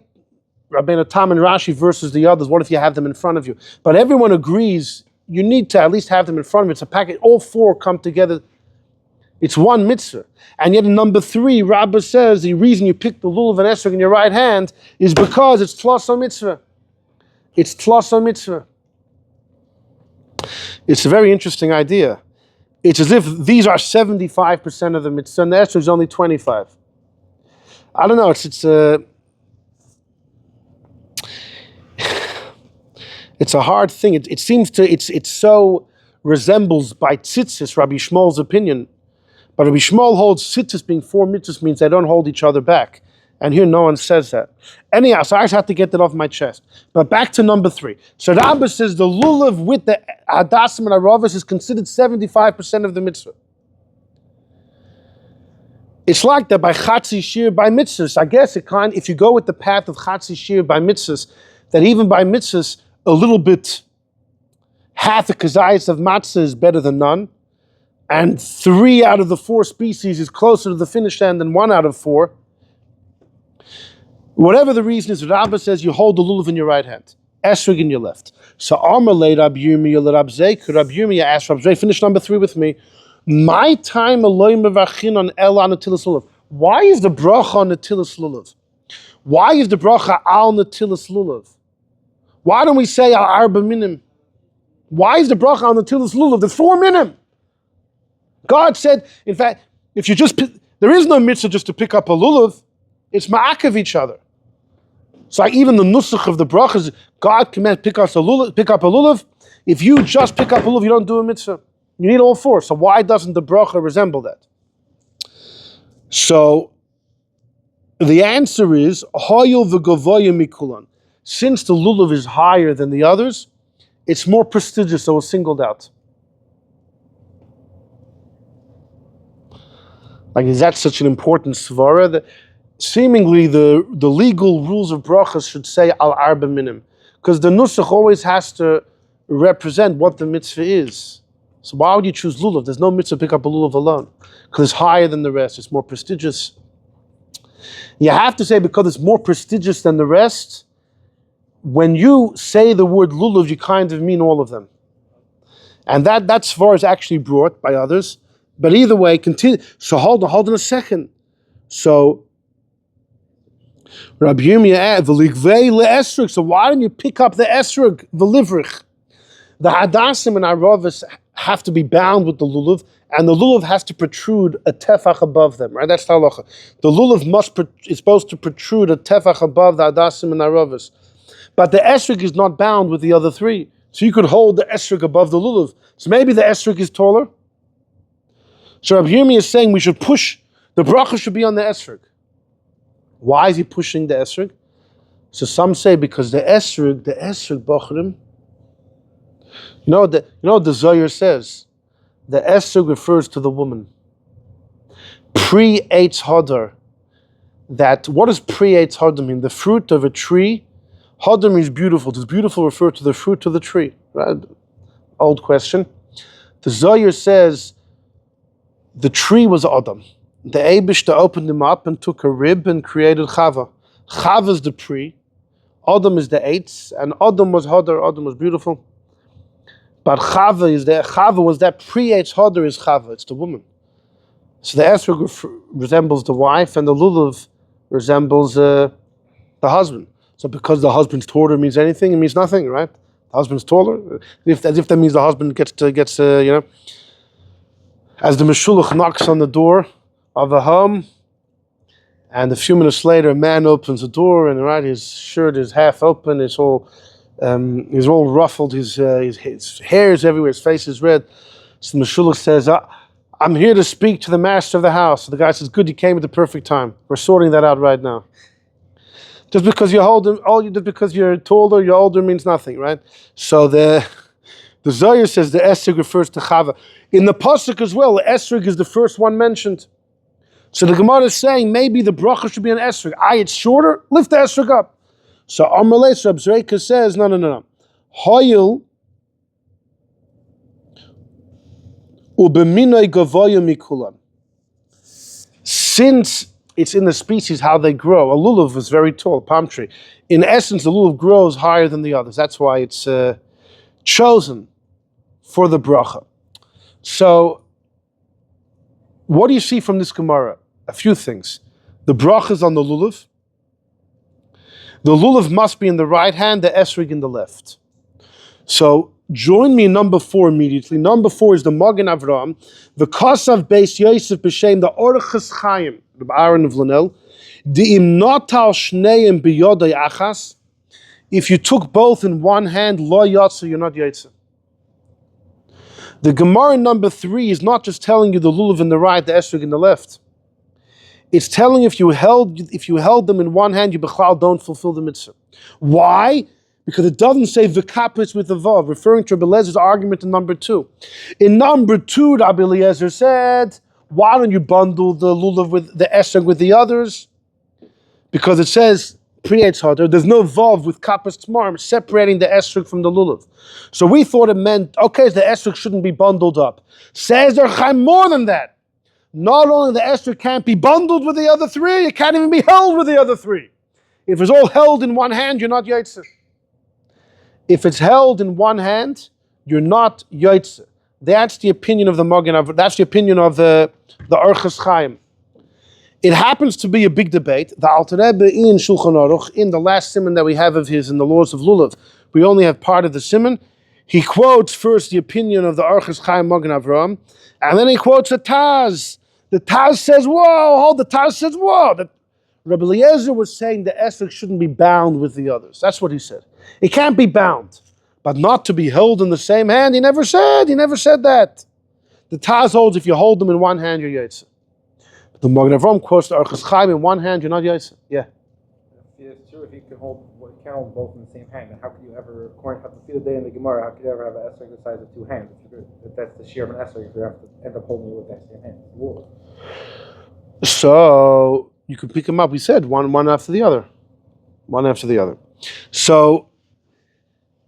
Rabbeinu Tam and Rashi versus the others. What if you have them in front of you? But everyone agrees you need to at least have them in front of you. It's a package. All 4 come together. It's one mitzvah. And yet in number 3, Rabbah says the reason you pick the lulav and esrog in your right hand is because it's tlos mitzvah. It's tlos mitzvah. It's a very interesting idea. It's as if these are 75% of the mitzvah and the esrog is only 25. I don't know. It's a hard thing. It seems to it so resembles by tzitzis Rabbi Shmuel's opinion, but Rabbi Shmuel holds tzitzis being 4 mitzvahs means they don't hold each other back, and here no one says that. Anyhow, so I just have to get that off my chest. But back to number 3. So Rabbah says the lulav with the hadassim and aravas is considered 75% of the mitzvah. It's like that by chatzi shir by mitzvahs. I guess if you go with the path of chatzi shir by mitzvahs, that even by mitzvahs, a little bit, half a kazayas of matzah is better than none, and 3 out of the 4 species is closer to the finish line than 1 out of 4. Whatever the reason is, Rabbah says you hold the lulav in your right hand, esrog in your left. So Amar le Rabbi Yirmiyah Rabbi Zeik, Rabbi Yirmiyah asked Rabbi Zeik, finish number 3 with me. My time Elohim mevachin on Ela netilas lulav. Why is the bracha on netilas lulav? Why is the bracha al netilas lulav? Why don't we say al arba minim? Why is the bracha on netilas lulav? There's 4 minim. God said, in fact, if you there is no mitzvah just to pick up a lulav. It's ma'ak of each other. So like even the nusach of the brachas, God commands pick up a lulav. If you just pick up a lulav, you don't do a mitzvah. You need all 4. So why doesn't the bracha resemble that? So the answer is hayil v'gavoya mikulan. Since the lulav is higher than the others, it's more prestigious, so it's singled out. Like, is that such an important svara that seemingly the legal rules of brachas should say al arba minim, because the nusach always has to represent what the mitzvah is. So why would you choose lulav? There's no mitzvah to pick up a lulav alone, because it's higher than the rest. It's more prestigious. You have to say because it's more prestigious than the rest. When you say the word lulav, you kind of mean all of them, and that svara is actually brought by others. But either way, continue. So hold on a second. So Rabbi Yirmiyah v'ligvei le'esrog. So why don't you pick up the esrog v'livrich? The hadassim and aravas have to be bound with the lulav, and the lulav has to protrude a tefach above them, right? That's the halacha. The lulav is supposed to protrude a tefach above the adasim and aravas. But the esrog is not bound with the other three. So you could hold the esrog above the lulav. So maybe the esrog is taller. So Rabbi Yirmiyah is saying we should push, the bracha should be on the esrog. Why is he pushing the esrog? So some say because the esrog, Bochrim, you know what the Zohar says? The esrog refers to the woman. Pre-Eitz Hadar. What does pre-Eitz Hadar mean? The fruit of a tree. Hadar means beautiful. Does beautiful refer to the fruit of the tree? Right? Old question. The Zohar says the tree was Adam. The Eibishter opened him up and took a rib and created Chava. Chava is the pre. Adam is the eitz, and Adam was Hadar. Adam was beautiful. But Chava is there. Chava was that pre-Eitz Hadar is Chava. It's the woman. So the Esrog resembles the wife, and the Lulav resembles the husband. So because the husband's taller means anything, it means nothing, right? The husband's taller, as if that means the husband gets as the Meshulach knocks on the door of a home, and a few minutes later, a man opens the door, and right, his shirt is half open. He's all ruffled. His hair is everywhere. His face is red. So the Meshulach says, "I'm here to speak to the master of the house." So the guy says, "Good, you came at the perfect time. We're sorting that out right now." Just because just because you're taller, you're older means nothing, right? So the Zohar says the Esrog refers to Chava. In the Pasuk as well, the Esrog is the first one mentioned. So the Gemara is saying maybe the bracha should be an Esrog. It's shorter, lift the Esrog up. So Amalei Rab Zreika says, no. Hoyil ubeminoi gavoya mikulan. Since it's in the species how they grow, a lulav is very tall, palm tree. In essence, the lulav grows higher than the others. That's why it's chosen for the bracha. So, what do you see from this Gemara? A few things. The bracha is on the lulav. The lulav must be in the right hand, the esrog in the left. So, join me in number 4 immediately. Number 4 is the Magen Avraham. The Kasav Beis Yosef B'Shem, the Orchos Chaim, the Aaron of Lanel. Di'im notal shneim biyodai achas. If you took both in one hand, lo Yotzei, you're not Yotzei. The Gemara in number 3 is not just telling you the lulav in the right, the esrog in the left. It's telling you if you held them in one hand, you b'chlal don't fulfill the mitzvah. Why? Because it doesn't say v'kapis with the vav, referring to Rabbi Eliezer's argument in number 2. In number 2, Rabbi Eliezer said, why don't you bundle the lulav with the esrog with the others? Because it says pre-Eitz Hadar, there's no vav with kapis tmar separating the esrog from the lulav. So we thought it meant, okay, the esrog shouldn't be bundled up. Says there Chaim more than that. Not only the esrog can't be bundled with the other 3, it can't even be held with the other 3. If it's all held in one hand, you're not Yotzei. If it's held in one hand, you're not Yotzei. That's the opinion of the Magen Avraham. That's the opinion of the Orchos Chaim. It happens to be a big debate. The Alter Rebbe in Shulchan Aruch, in the last siman that we have of his in the Laws of Lulav, we only have part of the siman. He quotes first the opinion of the Orchos Chaim Magen Avraham, and then he quotes the Taz. The Taz says, whoa, the Taz says, whoa. Rabbi Eliezer was saying the esrog shouldn't be bound with the others. That's what he said. It can't be bound, but not to be held in the same hand. He never said that. The Taz holds if you hold them in one hand, you're Yotzei. But the Magen Avraham quotes the Orchos Chaim in one hand, you're not Yotzei. Yeah. It's true if you can hold both in the same hand, then how could you ever, according to the day in the Gemara, how could you ever have an esrog the size of 2 hands? If that's the shear of an esrog, if you have to end up holding it with that same hand. So you could pick them up. We said one after the other. One after the other. So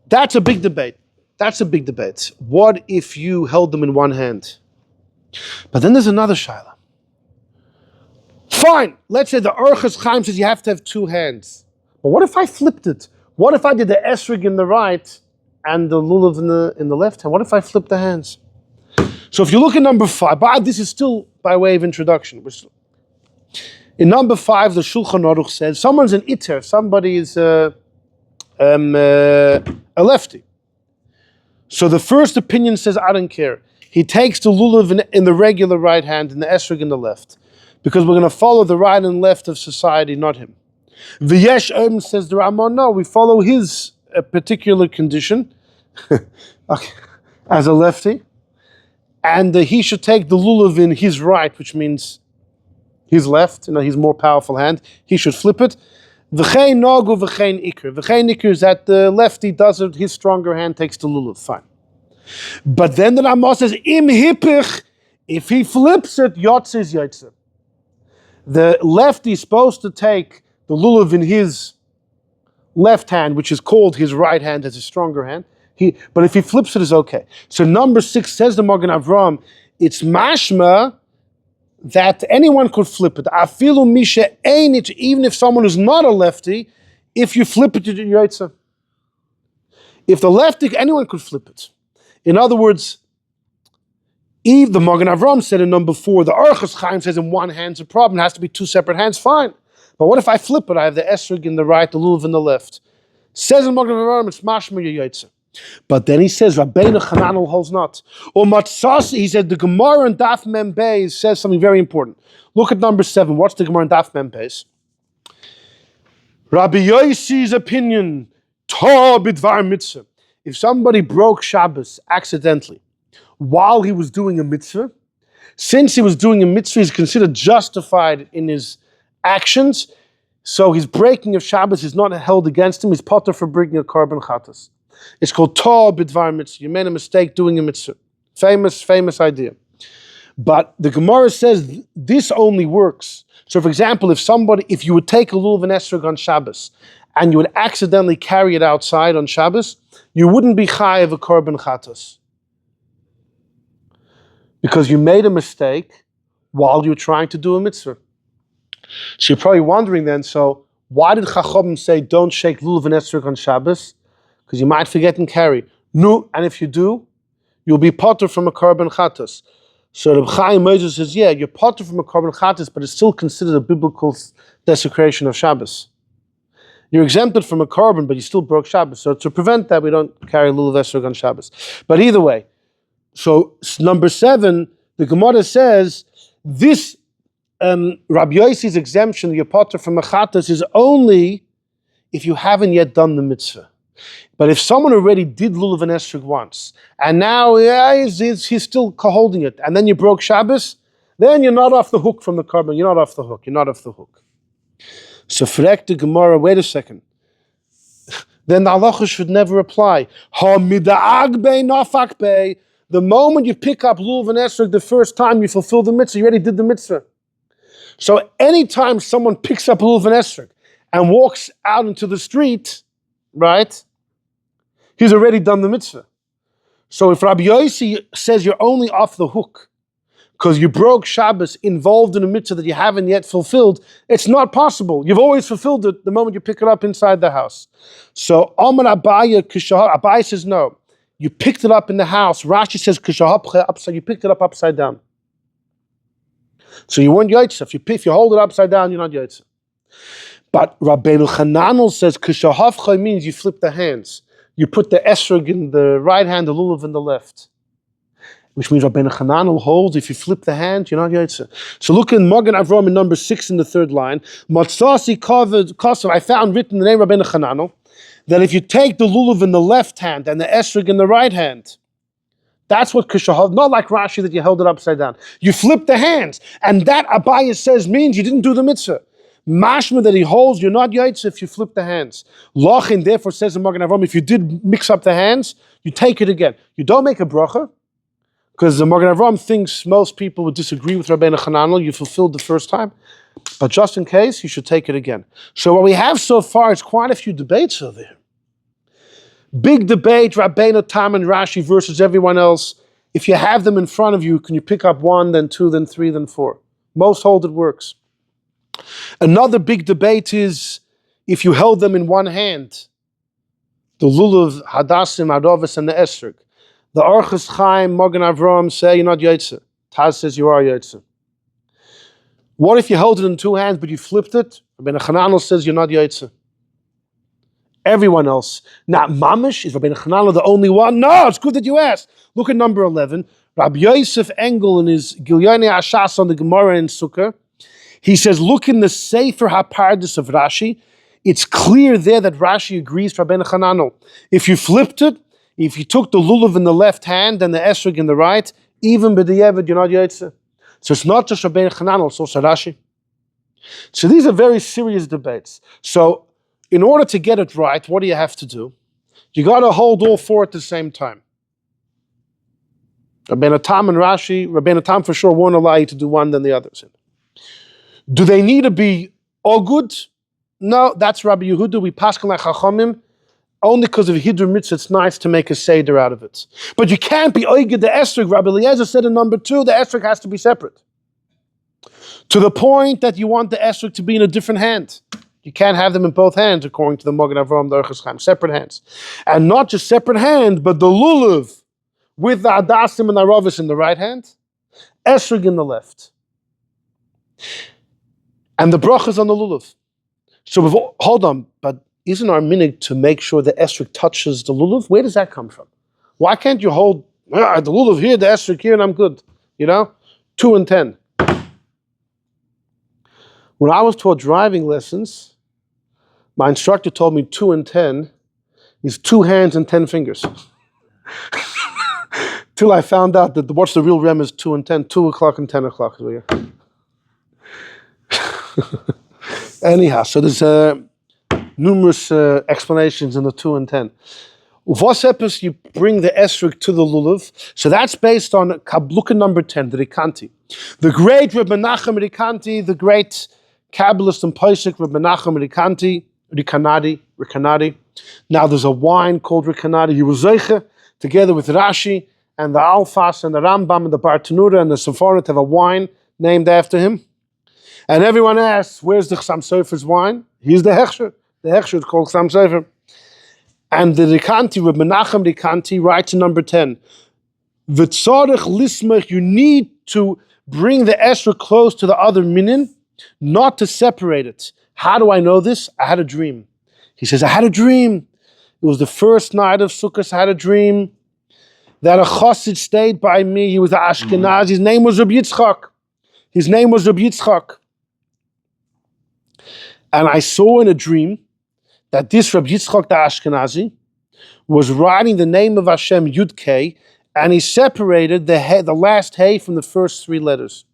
that's a big debate. What if you held them in one hand? But then there's another shaila. Fine, let's say the Orchos Chaim says you have to have 2 hands. But what if I flipped it? What if I did the esrog in the right and the lulav in the left hand? What if I flipped the hands? So if you look at number 5, but this is still by way of introduction. In number 5, the Shulchan Aruch says someone's an iter, somebody is a lefty. So the first opinion says, I don't care. He takes the lulav in the regular right hand and the esrog in the left. Because we're going to follow the right and left of society, not him. V'yesh says the Ramon, no, we follow his particular condition as a lefty. And he should take the lulav in his right, which means his left, his more powerful hand. He should flip it. V'chein nagu v'chein ikr. V'chein ikr is that the lefty does it, his stronger hand takes the lulav, fine. But then the Ramah says, im hipich, if he flips it, Yotzei is Yotzei. The lefty is supposed to take the lulav in his left hand, which is called his right hand as a stronger hand. But if he flips it, it's okay. So number 6 says the Magen Avraham, it's mashma that anyone could flip it. Afilu misha einit, even if someone is not a lefty, if you flip it, you're Yotzei. If the lefty, anyone could flip it. In other words, Eve, the Magen Avraham said in number 4, the Orchos Chaim says in one hand's a problem, it has to be 2 separate hands, fine. But what if I flip it? I have the esrog in the right, the lulav in the left. Says in Magen Avraham, it's mashma Yotzei. But then he says, Rabbeinu Chananel holds not. Or Matzasi, he said, the Gemara in Daf Mem Beis says something very important. Look at number 7. What's the Gemara in Daf Mem Beis? Rabbi Yossi's opinion, Ta bidvar mitzvah. If somebody broke Shabbos accidentally while he was doing a mitzvah, since he was doing a mitzvah, he's considered justified in his actions, so his breaking of Shabbos is not held against him. He's potter for breaking a korban chatas. It's called ta bidvar mitzvah. You made a mistake doing a mitzvah. Famous idea. But the Gemara says this only works. So for example, if you would take a lulav and esrog on Shabbos and you would accidentally carry it outside on Shabbos, you wouldn't be chayav a korban chatas. Because you made a mistake while you were trying to do a mitzvah. So you're probably wondering then, so why did Chacham say don't shake lulav and esrog on Shabbos? Because you might forget and carry. No, and if you do, you'll be potter from a korban chatas. So Reb Chaim Moses says, yeah, you're potter from a korban chatas, but it's still considered a biblical desecration of Shabbos. You're exempted from a korban, but you still broke Shabbos. So to prevent that, we don't carry lulav esrog on Shabbos. But either way, so number 7, the Gemara says, this Rabbi Yossi's exemption, you're potter from a chatas, is only if you haven't yet done the mitzvah. But if someone already did lulav and esrog once, and now he's still holding it, and then you broke Shabbos, then you're not off the hook from the korban. You're not off the hook. So frek the Gemara, wait a second. Then the halacha should never apply. The moment you pick up lulav and esrog the first time you fulfill the mitzvah, you already did the mitzvah. So anytime someone picks up lulav and esrog and walks out into the street, right, he's already done the mitzvah. So if Rabbi Yossi says you're only off the hook because you broke Shabbos involved in a mitzvah that you haven't yet fulfilled, it's not possible. You've always fulfilled it the moment you pick it up inside the house. So Amar Abaye says no. You picked it up in the house. Rashi says upside. You picked it up upside down. So you weren't Yotzei. If you hold it upside down, you're not Yotzei. But Rabbeinu Chananel says kishahavcha means you flip the hands. You put the esrog in the right hand, the lulav in the left. Which means Rabbeinu Chananel holds if you flip the hand, you're not Yotzei. So look in Magen Avraham in number 6 in the 3rd line. Matzasi kosav, I found written in the name of Rabbeinu Chananel that if you take the lulav in the left hand and the esrog in the right hand, that's what kishahav, not like Rashi that you held it upside down. You flip the hands, and that Abaye says means you didn't do the mitzvah. Mashma that he holds, you're not Yotzei if you flip the hands. Lachin therefore says in Magen Avraham, if you did mix up the hands, you take it again. You don't make a bracha, because the Magen Avraham thinks most people would disagree with Rabbeinu Chananel, you fulfilled the first time. But just in case, you should take it again. So what we have so far is quite a few debates over here. Big debate, Rabbeinu Tam and Rashi versus everyone else. If you have them in front of you, can you pick up 1, then 2, then 3, then 4? Most hold it works. Another big debate is if you held them in one hand, the lulav, hadassim, adovis, and the esrog. The Orchos Chaim, Magen Avraham say you're not Yotzei. Taz says you are Yotzei. What if you held it in 2 hands but you flipped it? Rabbeinu Chananel says you're not Yotzei. Everyone else. Not Mamish, is Rabbeinu Chananel the only one? No, it's good that you asked. Look at number 11. Rabbi Yosef Engel in his Gilyonei Ashas on the Gemara in Sukkot, he says, look in the Sefer HaPardus of Rashi. It's clear there that Rashi agrees with Rabbeinu Chananel. If you flipped it, if you took the lulav in the left hand and the esrog in the right, even b'di'evid, you're not Yotzei. So it's not just Rabbeinu Chananel, it's also Rashi. So these are very serious debates. So in order to get it right, what do you have to do? You got to hold all four at the same time. Rabbeinu Tam and Rashi, Rabbeinu Tam for sure won't allow you to do one than the others. Do they need to be all good? No, that's Rabbi Yehuda. We paskin like Chachamim. Only because of Hiddur Mitzvah, it's nice to make a Seder out of it. But you can't be Oiged the Esrog. Rabbi Eliezer said in number 2, the Esrog has to be separate. To the point that you want the Esrog to be in a different hand. You can't have them in both hands, according to the Magen Avraham, the Orchos Chaim, separate hands. And not just separate hands, but the Lulav with the Adasim and Aravis in the right hand, Esrog in the left. And the brachas on the Lulav. So hold on, but isn't our minig to make sure the esrog touches the lulav? Where does that come from? Why can't you hold the lulav here, the esrog here, and I'm good? 2 and 10. When I was taught driving lessons, my instructor told me 2 and 10 is 2 hands and 10 fingers. Till I found out that what's the real rem is 2 and 10, 2 o'clock and 10 o'clock. Anyhow, so there's numerous explanations in the 2 and 10. Vosepus, you bring the esrog to the lulav. So that's based on Kabluka number 10, the Rikanti. The great Reb Menachem Rikanti, the great Kabbalist and Posek Reb Menachem Rikanadi. Now there's a wine called Rikanadi. He was Zeiche, together with Rashi and the Alfas and the Rambam and the Bartanura and the Sephora to have a wine named after him. And everyone asks, where's the Chassam Sofer's wine? He's the Hechsher. The Hechsher is called Chassam Sofer. And the Rikanti, Reb Menachem Rikanti, writes in number 10, V'tzorech lismech, you need to bring the esrog close to the other minim, not to separate it. How do I know this? I had a dream. He says, I had a dream. It was the first night of Sukkot. I had a dream that a chassid stayed by me. He was an Ashkenaz. His name was Rabbi Yitzchak. And I saw in a dream that this Rabbi Yitzchak the Ashkenazi was writing the name of Hashem Yud-Kei, and he separated the last Hey from the first 3 letters.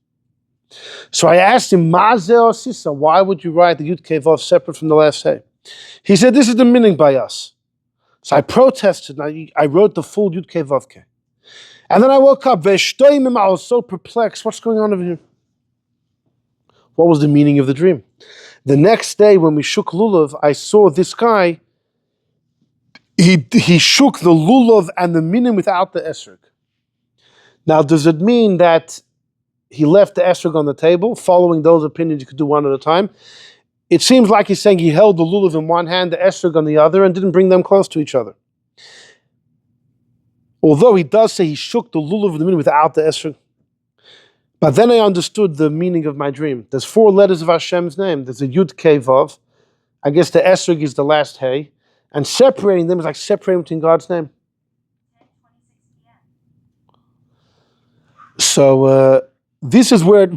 So I asked him, Mazeh Sisa, why would you write the Yud-Kei Vav separate from the last Hey? He said, this is the meaning by us. So I protested, and I wrote the full Yud-Kei Vav-Kei. And then I woke up, Veshtoimim, I was so perplexed, what's going on over here? What was the meaning of the dream? The next day when we shook Lulav, I saw this guy, he shook the Lulav and the Minim without the Esrog. Now, does it mean that he left the Esrog on the table? Following those opinions, you could do one at a time. It seems like he's saying he held the Lulav in one hand, the Esrog on the other, and didn't bring them close to each other. Although he does say he shook the Lulav and the Minim without the Esrog. But then I understood the meaning of my dream. There's 4 letters of Hashem's name. There's a Yud Kei Vav. I guess the Esrog is the last Hey. And separating them is like separating between God's name. So this is where...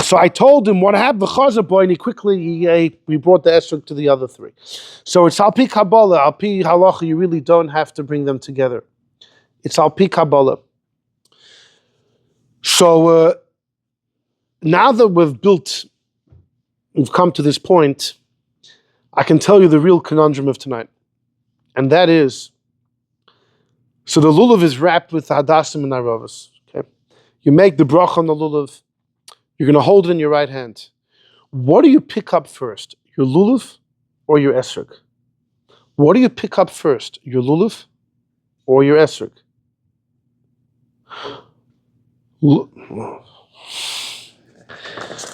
So I told him what happened, boy, and he brought the Esrog to the other 3. So it's Al-Pi Kabbalah, Al-Pi Halacha, you really don't have to bring them together. It's Al-Pi Kabbalah. So now that we've come to this point, I can tell you the real conundrum of tonight. And that is, so the lulav is wrapped with hadassim and aravas. Okay? You make the bracha on the lulav. You're going to hold it in your right hand. What do you pick up first? Your lulav or your esrog? What do you pick up first? Your lulav or your esrog?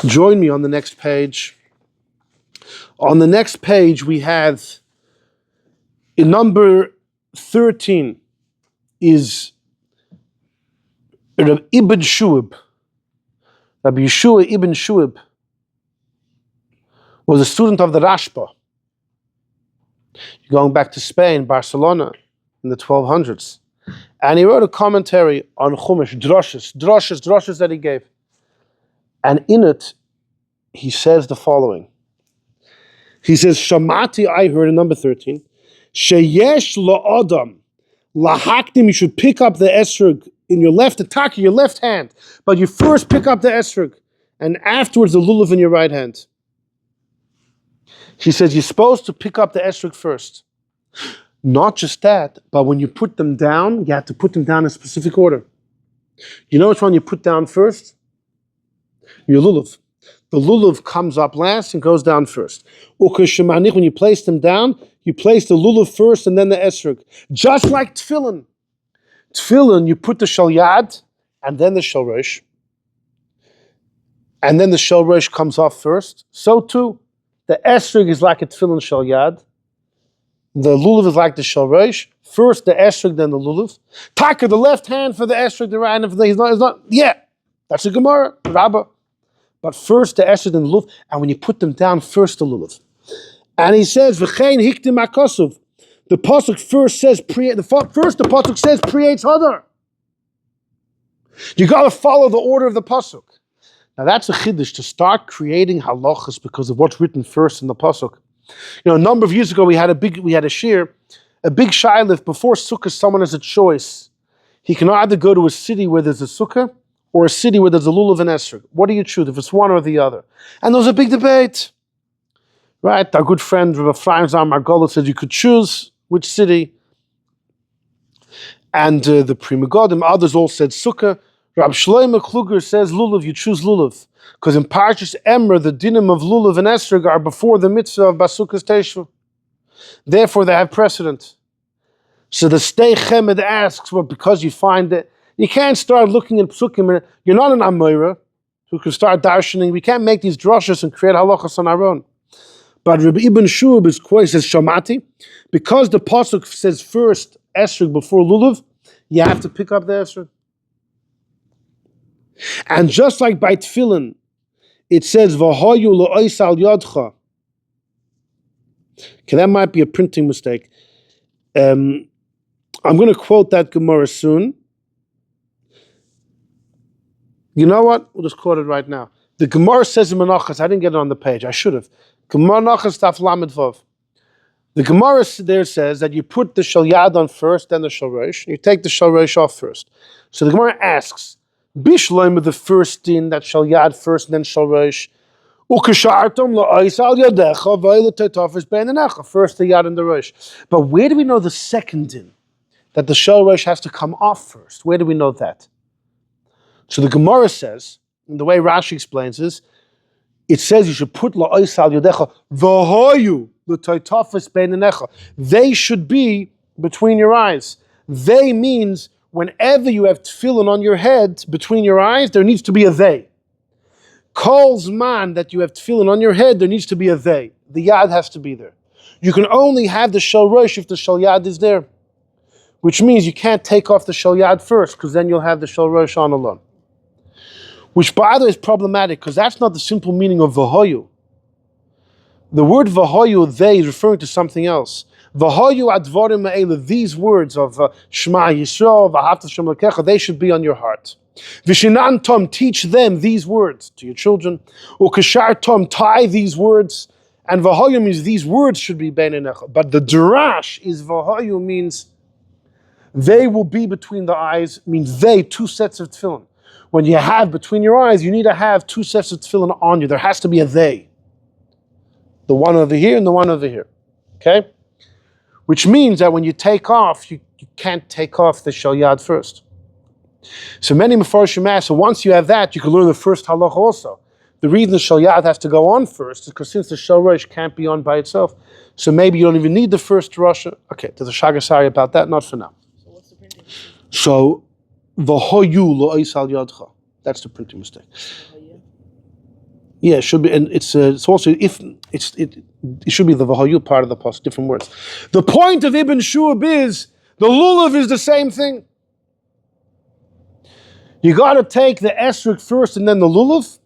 Join me on the next page. On the next page we have, in number 13, is Rabbi Ibn Shu'ab. Rabbi Yeshua Ibn Shu'ab was a student of the Rashba. You're going back to Spain, Barcelona, in the 1200s. And he wrote a commentary on Chumash, droshes that he gave. And in it, he says the following. He says, Shamati, I heard in number 13, Sheyesh la'adam, lahakdim, you should pick up the esrog in your left attack, your left hand, but you first pick up the esrog, and afterwards the lulav in your right hand. He says, you're supposed to pick up the esrog first. Not just that, but when you put them down, you have to put them down in a specific order. You know which one you put down first? Your lulav. The lulav comes up last and goes down first. When you place them down, you place the lulav first and then the esrog. Just like tefillin. Tefillin, you put the shalyad and then the shalrosh. And then the shalrosh comes off first. So too, the esrog is like a tefillin shalyad. The lulav is like the shalrosh. First the esrog, then the lulav. Taka, the left hand for the esrog, the right hand for the... He's not. Yeah, that's a Gemara, Rabbah. But first the esrog and the lulav, and when you put them down, first the lulav. And he says, "V'chein hiktim akosov." The pasuk first says, the pasuk says, "Prietz hadar." You got to follow the order of the pasuk. Now that's a chiddush to start creating halachas because of what's written first in the pasuk. You know, a number of years ago we had a big shaylif before sukkah. Someone has a choice. He can either go to a city where there's a sukkah, or a city where there's a lulav and esrog. What do you choose, if it's one or the other? And there was a big debate. Right? Our good friend Rabbi Ephraim Zalman Margolis said you could choose which city. And the Pri Megadim, others all said sukkah. Rabbi Shlomo Kluger says lulav, you choose lulav. Because in Parshas Emor, the dinim of lulav and esrog are before the mitzvah of Basukas Teshuvah. Therefore they have precedent. So the Stei Chemed asks, well, because you find that you can't start looking at psukim. You're not an Amoira who can start darshaning. We can't make these droshes and create halachas on our own. But Rabbi Ibn Shub is quoted, says Shamati, because the pasuk says first esrog before lulav, you have to pick up the esrog. And just like by tefillin, it says v'hoyu lo'ois al yodcha. Okay, that might be a printing mistake. I'm going to quote that Gemara soon. You know what? We'll just quote it right now. The Gemara says in Menachos, I didn't get it on the page, I should have. Gemara Menachos Daf Lamed Vav. The Gemara there says that you put the shalyad on first, then the shalrosh. You take the shalrosh off first. So the Gemara asks, Bishloim the first din, that shalyad first, and then shalrosh. Ukashartum la'ais al yadecha v'ayla tetafis beinenecha. First the yad and the rosh. But where do we know the second din? That the shalrosh has to come off first. Where do we know that? So the Gemara says, and the way Rashi explains this, it says you should put la'ais al yadecha v'hoyu l'tetafis beinenecha. They should be between your eyes. They means whenever you have tefillin on your head, between your eyes, there needs to be a they. Calls man that you have tefillin on your head, there needs to be a they. The yad has to be there. You can only have the shalrosh if the shalyad is there, which means you can't take off the shalyad first, because then you'll have the shalrosh on alone. Which, by the way, is problematic, because that's not the simple meaning of v'hoyu. The word v'hoyu, they, is referring to something else. V'hoyu advarim ha'ela, these words of Shema Yisrael, v'ahavta Hashem Elokecha, they should be on your heart. V'shinan tom, teach them these words to your children. Ukashar tom, tie these words. And v'hoyu means these words should be beinenecha. But the darash is v'hoyu means they will be between the eyes, means they, two sets of tefillin. When you have between your eyes, you need to have two sets of tefillin on you. There has to be a they. The one over here and the one over here. Okay? Which means that when you take off, you can't take off the shalyad first. So many Mefarshim ask, so once you have that, you can learn the first halach also. The reason the shalyad has to go on first is because since the shalrosh can't be on by itself, so maybe you don't even need the first drasha. Okay, there's a shagasari about that, not for now. So what's the printing? So, v'hoyu lo'is al yadcha. That's the printing mistake. Yeah, it should be, and it's also it should be the v'hoyu part of the post, different words. The point of Ibn Shub is the lulav is the same thing. You got to take the esrog first and then the lulav,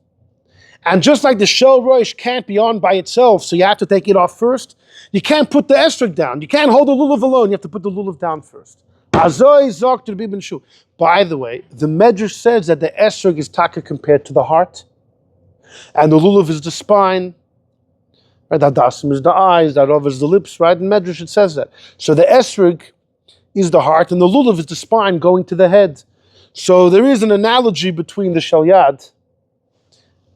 And just like the shell roish can't be on by itself, so you have to take it off first, you can't put the esrog down. You can't hold the lulav alone, you have to put the lulav down first. Azoi zok to the bibin shu. By the way, the Medrash says that the esrog is taka compared to the heart, and the lulav is the spine, right? The dasim is the eyes, the rov is the lips, right? In Medrash it says that. So the esrog is the heart, and the lulav is the spine going to the head. So there is an analogy between the shalyad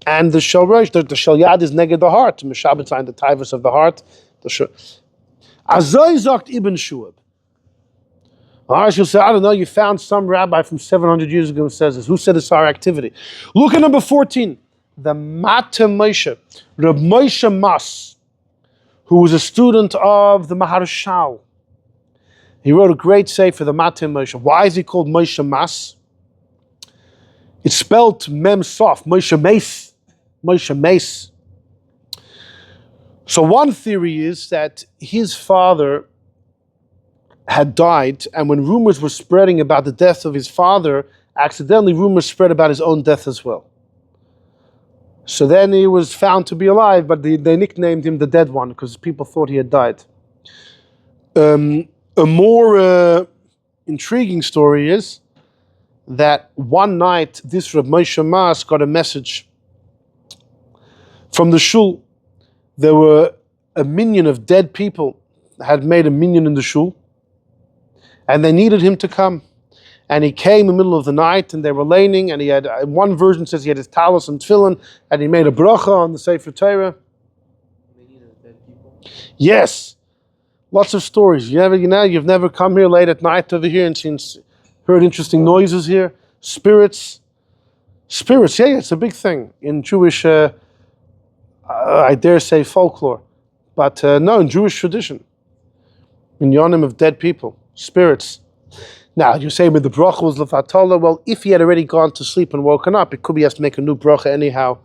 and the shel rosh. The shalyad is neged the heart, mishabetzayin the tivus of the heart. Azoi zokt ibn Shuab. You'll say, I don't know, you found some rabbi from 700 years ago who says this. Who said it's our activity? Look at number 14. The Mate Moshe, Reb Moshe Mas, who was a student of the Maharshal. He wrote a great sefer, the Mate Moshe. Why is he called Moshe Mas? It's spelled Mem Sof, Moshe Mace. Moshe Mace. So one theory is that his father had died, and when rumors were spreading about the death of his father, accidentally rumors spread about his own death as well. So then he was found to be alive, but they nicknamed him the dead one because people thought he had died. A more intriguing story is that one night this Reb Moshe Mas got a message from the shul. There were a minyan of dead people had made a minyan in the shul, and they needed him to come. And he came in the middle of the night, and they were laning, and he had, one version says he had his talis and tefillin, and he made a bracha on the Sefer Torah. They needed dead people? Yes. Lots of stories. You've never come here late at night over here and heard interesting noises here. Spirits, yeah, it's a big thing in Jewish, I dare say folklore. But no, in Jewish tradition. In yonim of dead people, spirits. Now, you say with the bracha was levatala. Well, if he had already gone to sleep and woken up, it could be he has to make a new bracha anyhow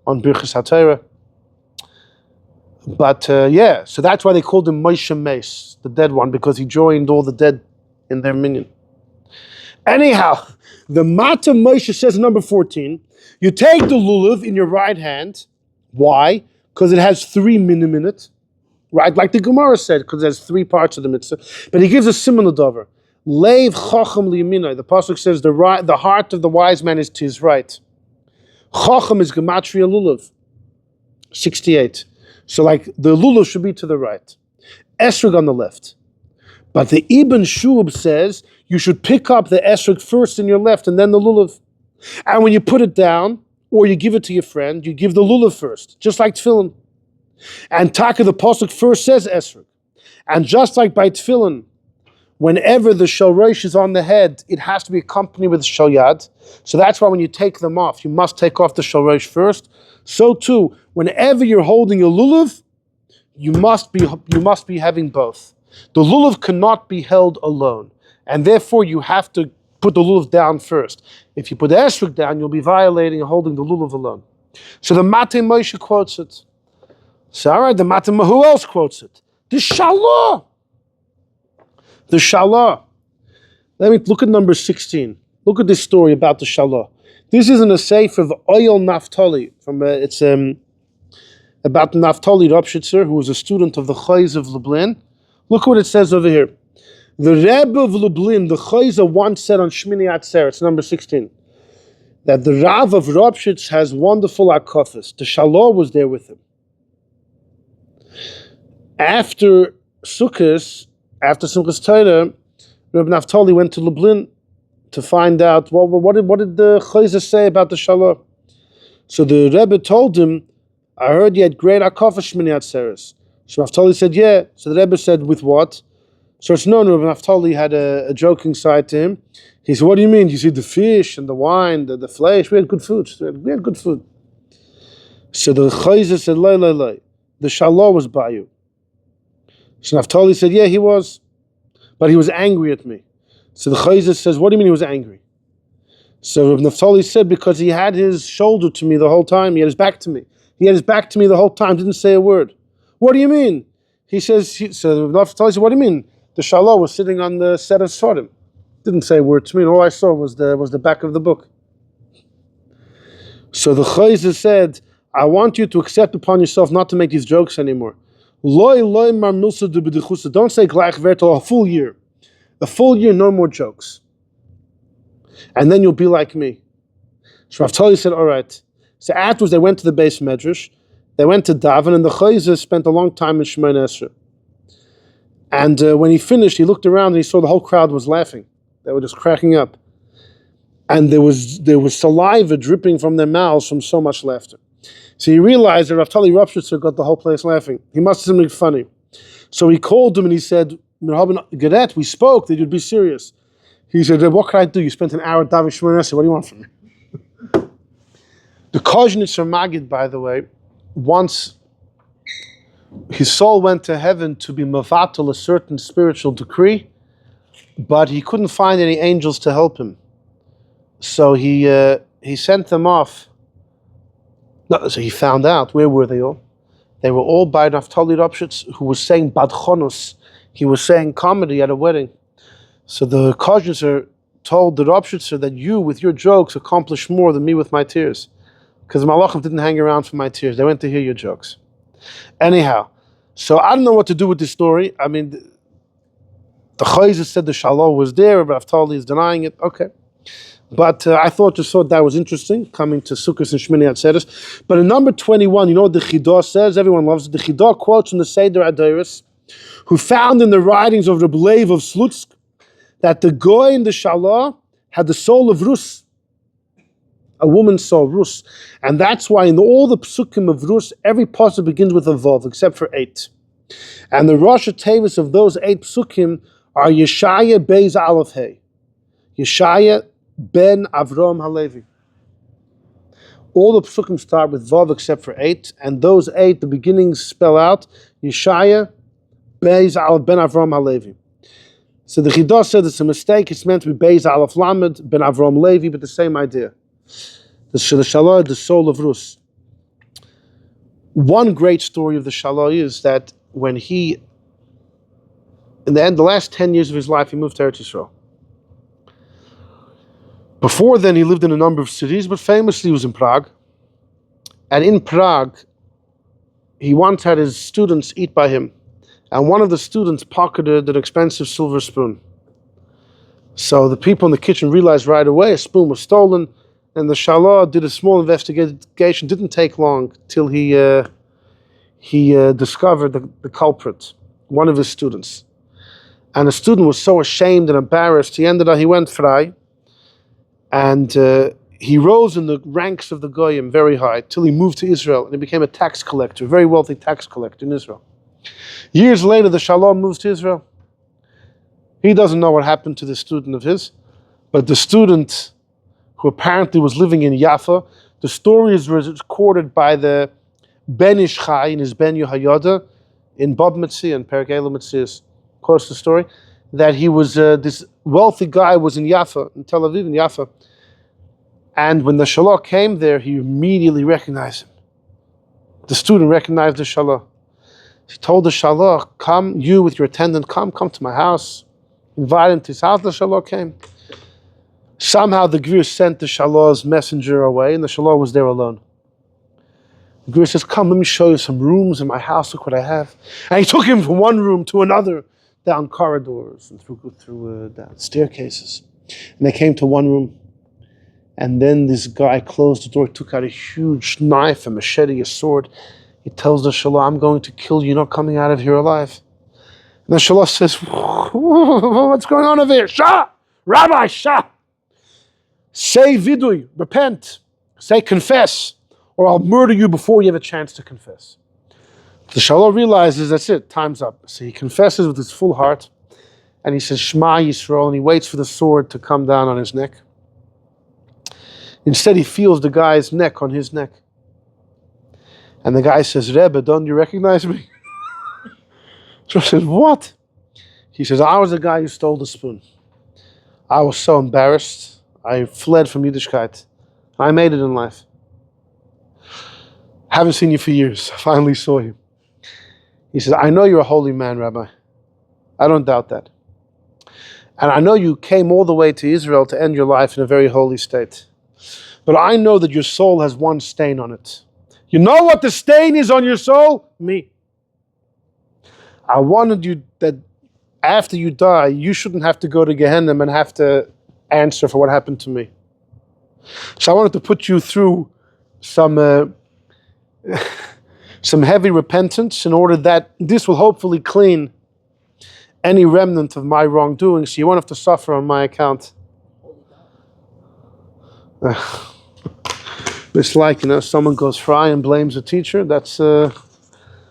on Birchas HaTorah. But yeah, so that's why they called him Moshe Mace, the dead one, because he joined all the dead in their minyan. Anyhow, the Mata Moshe says in number 14, you take the lulav in your right hand. Why? Because it has 3 minim in it. Right? Like the Gemara said, because it has 3 parts of the mitzvah. But he gives a similar dover. Leiv chacham liyaminai. The pasuk says the heart of the wise man is to his right. Chacham is gematria lulav, 68. So like the lulav should be to the right. Esrog on the left. But the Ibn Shub says you should pick up the esrog first in your left and then the lulav. And when you put it down, or you give it to your friend, you give the lulav first, just like tefillin. And Taka, the pasuk first says esrog. And just like by tefillin, whenever the shel rosh is on the head, it has to be accompanied with the shel yad. So that's why when you take them off, you must take off the shel rosh first. So too, whenever you're holding a lulav, you must be having both. The lulav cannot be held alone, and therefore you have to put the lulav down first. If you put the esrog down, you'll be violating and holding the lulav alone. So the Mate Moshe quotes it. So all right, the Mate, who else quotes it? The Shalah. The Shalah. Let me look at number 16. Look at this story about the Shalah. This is in a sefer of Oyel Naftali. It's about Naftali Ropshitzer, who was a student of the Chayz of Lublin. Look what it says over here. The Rebbe of Lublin, the Chayza, once said on Shmini Atzer, it's number 16, that the Rav of Ropshitz has wonderful akafas. The Shalah was there with him. After Sukkot, after Simchas Torah, Reb Naftali went to Lublin to find out what did the Chayza say about the Shalah. So the Rebbe told him, I heard you had great akafas Shmini Atzeres. So Naftali said, yeah. So the Rebbe said, with what? So it's known Reb Naftali had a joking side to him. He said, what do you mean? You see the fish and the wine, the flesh? We had good food. We had good food. So the Chayza said, lay. The Shalah was by you. So Naftali said, yeah, he was. But he was angry at me. So the Chayza says, what do you mean he was angry? So Reb Naftali said, because he had his shoulder to me the whole time. He had his back to me. He had his back to me the whole time, didn't say a word. What do you mean? He says, so Naftali said, what do you mean? The Shalah was sitting on the set of Sodom. Didn't say a word to me, and all I saw was the back of the book. So the Chayza said, I want you to accept upon yourself not to make these jokes anymore. Don't say gleich wertel a full year. A full year, no more jokes. And then you'll be like me. So Rav said, all right. So afterwards they went to the base medrash, they went to daven, and the chayzer spent a long time in Shemoneh Esrei. And when he finished, he looked around and he saw the whole crowd was laughing. They were just cracking up. And there was saliva dripping from their mouths from so much laughter. So he realized that Rav Ropshitzer got the whole place laughing. He must have something funny. So he called him and he said, Gedet, we spoke that you'd be serious. He said, what can I do? You spent an hour davening Shemoneh Esrei. What do you want from me? The Kozhnitzer Magid, by the way, once his soul went to heaven to be mavatal a certain spiritual decree, but he couldn't find any angels to help him. So he sent them off. No, so he found out, where were they all? They were all by Naftali Ropshitz, who was saying badchonos. He was saying comedy at a wedding. So the Kozhnitzer told the Ropshitzer that you, with your jokes, accomplished more than me with my tears. Because the Malachim didn't hang around for my tears. They went to hear your jokes. Anyhow, so I don't know what to do with this story. I mean, the Chayzer said the Shalom was there, but Naftali is denying it. Okay. But I thought that was interesting, coming to Sukkot and Shmini Atzeres. But in number 21, you know what the Chidah says? Everyone loves it. The Chidah quotes from the Seder Adairis, who found in the writings of Reb Lev of Slutsk that the Goy in the Shalah had the soul of Rus. A woman's soul, Rus. And that's why in all the psukim of Rus, every pasuk begins with a vav, except for 8. And the Rosh Tevis of those 8 psukim are Yeshaya Beis Aleph Hey. Yeshaya ben Avram Halevi. All the psukim start with vav except for 8, and those 8, the beginnings spell out Yeshaya Beis Aleph ben Avram Halevi. So the Chidah said it's a mistake, it's meant to be Beis Aleph Lamed ben Avram Levi, but the same idea. The Shalah, the soul of Rus. One great story of the Shalah is that when he, in the end, the last 10 years of his life, he moved to Eretz Yisrael. Before then, he lived in a number of cities, but famously he was in Prague. And in Prague, he once had his students eat by him. And one of the students pocketed an expensive silver spoon. So the people in the kitchen realized right away a spoon was stolen. And the Shalah did a small investigation. Didn't take long till he discovered the culprit, one of his students. And the student was so ashamed and embarrassed, he went frei. And he rose in the ranks of the Goyim very high till he moved to Israel and he became a tax collector, a very wealthy tax collector in Israel. Years later, the Shalom moves to Israel. He doesn't know what happened to this student of his, but the student who apparently was living in Jaffa, the story is recorded by the Ben Ish Chai in his Ben Yehoyada in Bab Metzi and Perek Ela Metzi quotes the story that he was this wealthy guy was in Jaffa, in Tel Aviv, in Jaffa, and when the Shalah came there, he immediately recognized him. The student recognized the Shalah. He told the Shalah, "Come, you with your attendant, come to my house." Invited him to his house. The Shalah came. Somehow the Gvir sent the Shalah's messenger away, and the Shalah was there alone. The Gvir says, "Come, let me show you some rooms in my house. Look what I have." And he took him from one room to another, down corridors and through down staircases. And they came to one room. And then this guy closed the door, took out a huge knife, a machete, a sword. He tells the Shalah, "I'm going to kill you. You're not coming out of here alive." And the Shalah says, "What's going on over here? Shah! Rabbi, Shah! Say vidui, repent. Say confess, or I'll murder you before you have a chance to confess." The Shalah realizes that's it, time's up. So he confesses with his full heart, and he says, "Shema Yisrael," and he waits for the sword to come down on his neck. Instead, he feels the guy's neck on his neck. And the guy says, "Rebbe, don't you recognize me?" So he says, "What?" He says, "I was the guy who stole the spoon. I was so embarrassed. I fled from Yiddishkeit. I made it in life. Haven't seen you for years. I finally saw you." He says, "I know you're a holy man, Rabbi. I don't doubt that. And I know you came all the way to Israel to end your life in a very holy state. But I know that your soul has one stain on it. You know what the stain is on your soul? Me. I wanted you that after you die, you shouldn't have to go to Gehenna and have to answer for what happened to me. So I wanted to put you through some heavy repentance in order that this will hopefully clean any remnant of my wrongdoing, so you won't have to suffer on my account. It's like, someone goes fry and blames a teacher. It's all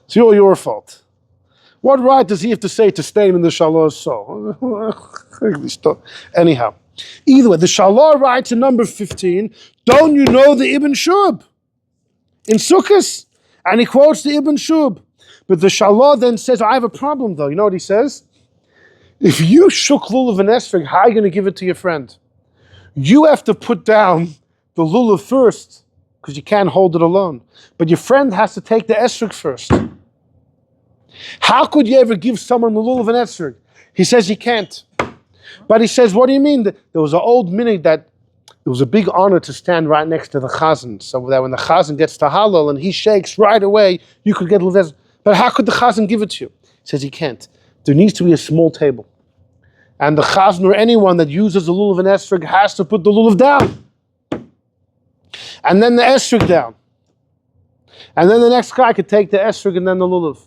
your fault. What right does he have to say to stain in the Shalah's soul? Anyhow, either way, the Shalah writes in number 15, don't you know the Ibn Shub in Sukkot? And he quotes the Ibn Shub. But the Shalah then says, I have a problem though. You know what he says? If you shook Lulav and Esrog, how are you going to give it to your friend? You have to put down the Lulav first, because you can't hold it alone. But your friend has to take the Esrog first. How could you ever give someone the Lulav and Esrog? He says he can't. But he says, what do you mean? There was an old minhag that it was a big honor to stand right next to the chazan, so that when the chazan gets to halal and he shakes right away, you could get Lulav. But how could the chazan give it to you? He says he can't. There needs to be a small table. And the chazan or anyone that uses the Lulav and Esrog has to put the Lulav down. And then the Esrog down. And then the next guy could take the Esrog and then the Lulav.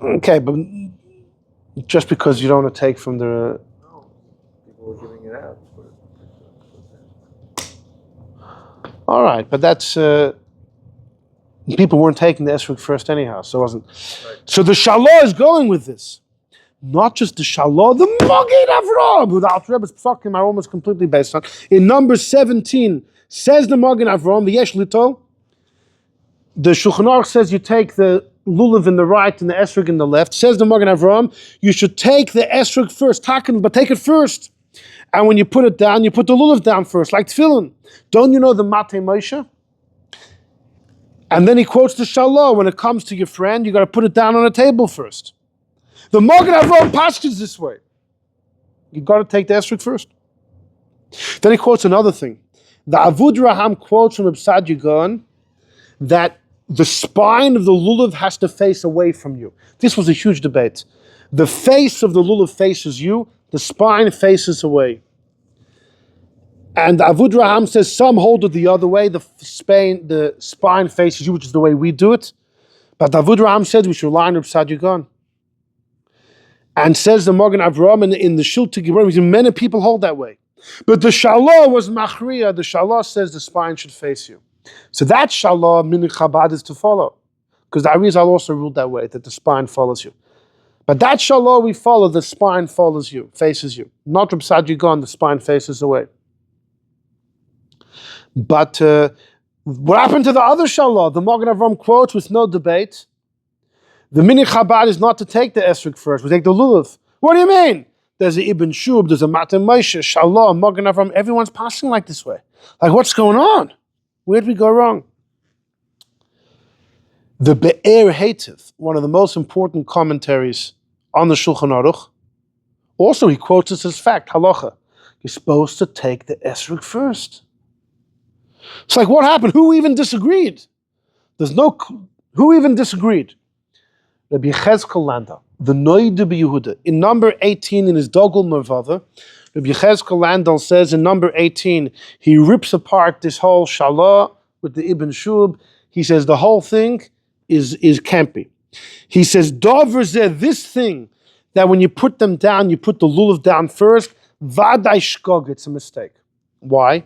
Okay, but just because you don't want to take from the... No, people were giving it out. All right, but that's... people weren't taking the Esrog first anyhow, so it wasn't... Right. So the Shalah is going with this. Not just the Shalah, the Magid Avraham, who the Alter Rebbe's Psakim are almost completely based on. In number 17, says the Magid Avraham, the Yesh Lito, the Shulchan Aruch says you take the Lulav in the right and the Esrog in the left. Says the Magid Avraham, you should take the Esrog first, but take it first. And when you put it down, you put the Lulav down first, like Tefillin. Don't you know the Matei Moshe? And then he quotes the Shalah, when it comes to your friend, you got to put it down on a table first. The Magid Avraham pastures this way. You got to take the Esrog first. Then he quotes another thing. The Avud Raham quotes from Ibsad Yagon that the spine of the Lulav has to face away from you. This was a huge debate. The face of the Lulav faces you, the spine faces away. And Avud Raham says some hold it the other way, the spine faces you, which is the way we do it. But Avud Raham says we should line up Ibsad Yagon. And says the Magid Avraham in the Shiltei Geburim, many people hold that way. But the Shalah was Machriya. The Shalah says the spine should face you. So that Shalah, Minim Chabad, is to follow. Because the Arizal also ruled that way, that the spine follows you. But that Shalah we follow, the spine follows you, faces you. Not Ibsad Yagon, the spine faces away. But what happened to the other Shalah? The Magid Avraham quotes with no debate. The Minim Chabad is not to take the Esrog first, we take the Lulav. What do you mean? There's a Ibn Shub, there's a Matei Moshe, Shalah, Magid Avraham, everyone's passing like this way. Like, what's going on? Where did we go wrong? The Be'er Hativ, one of the most important commentaries on the Shulchan Aruch, also he quotes this as fact, halacha. You're supposed to take the Esrog first. It's like, what happened? Who even disagreed? Who even disagreed? Rabbi Yechezkel Landau, the Noide B'Yehuda, in number 18 in his Dogel Mervava, Rabbi Yechezkel Landau says in number 18, he rips apart this whole Shalah with the Ibn Shub. He says the whole thing is campy. He says, Dover zeh, this thing, that when you put them down, you put the Lulav down first, Vadai Shkog, it's a mistake. Why?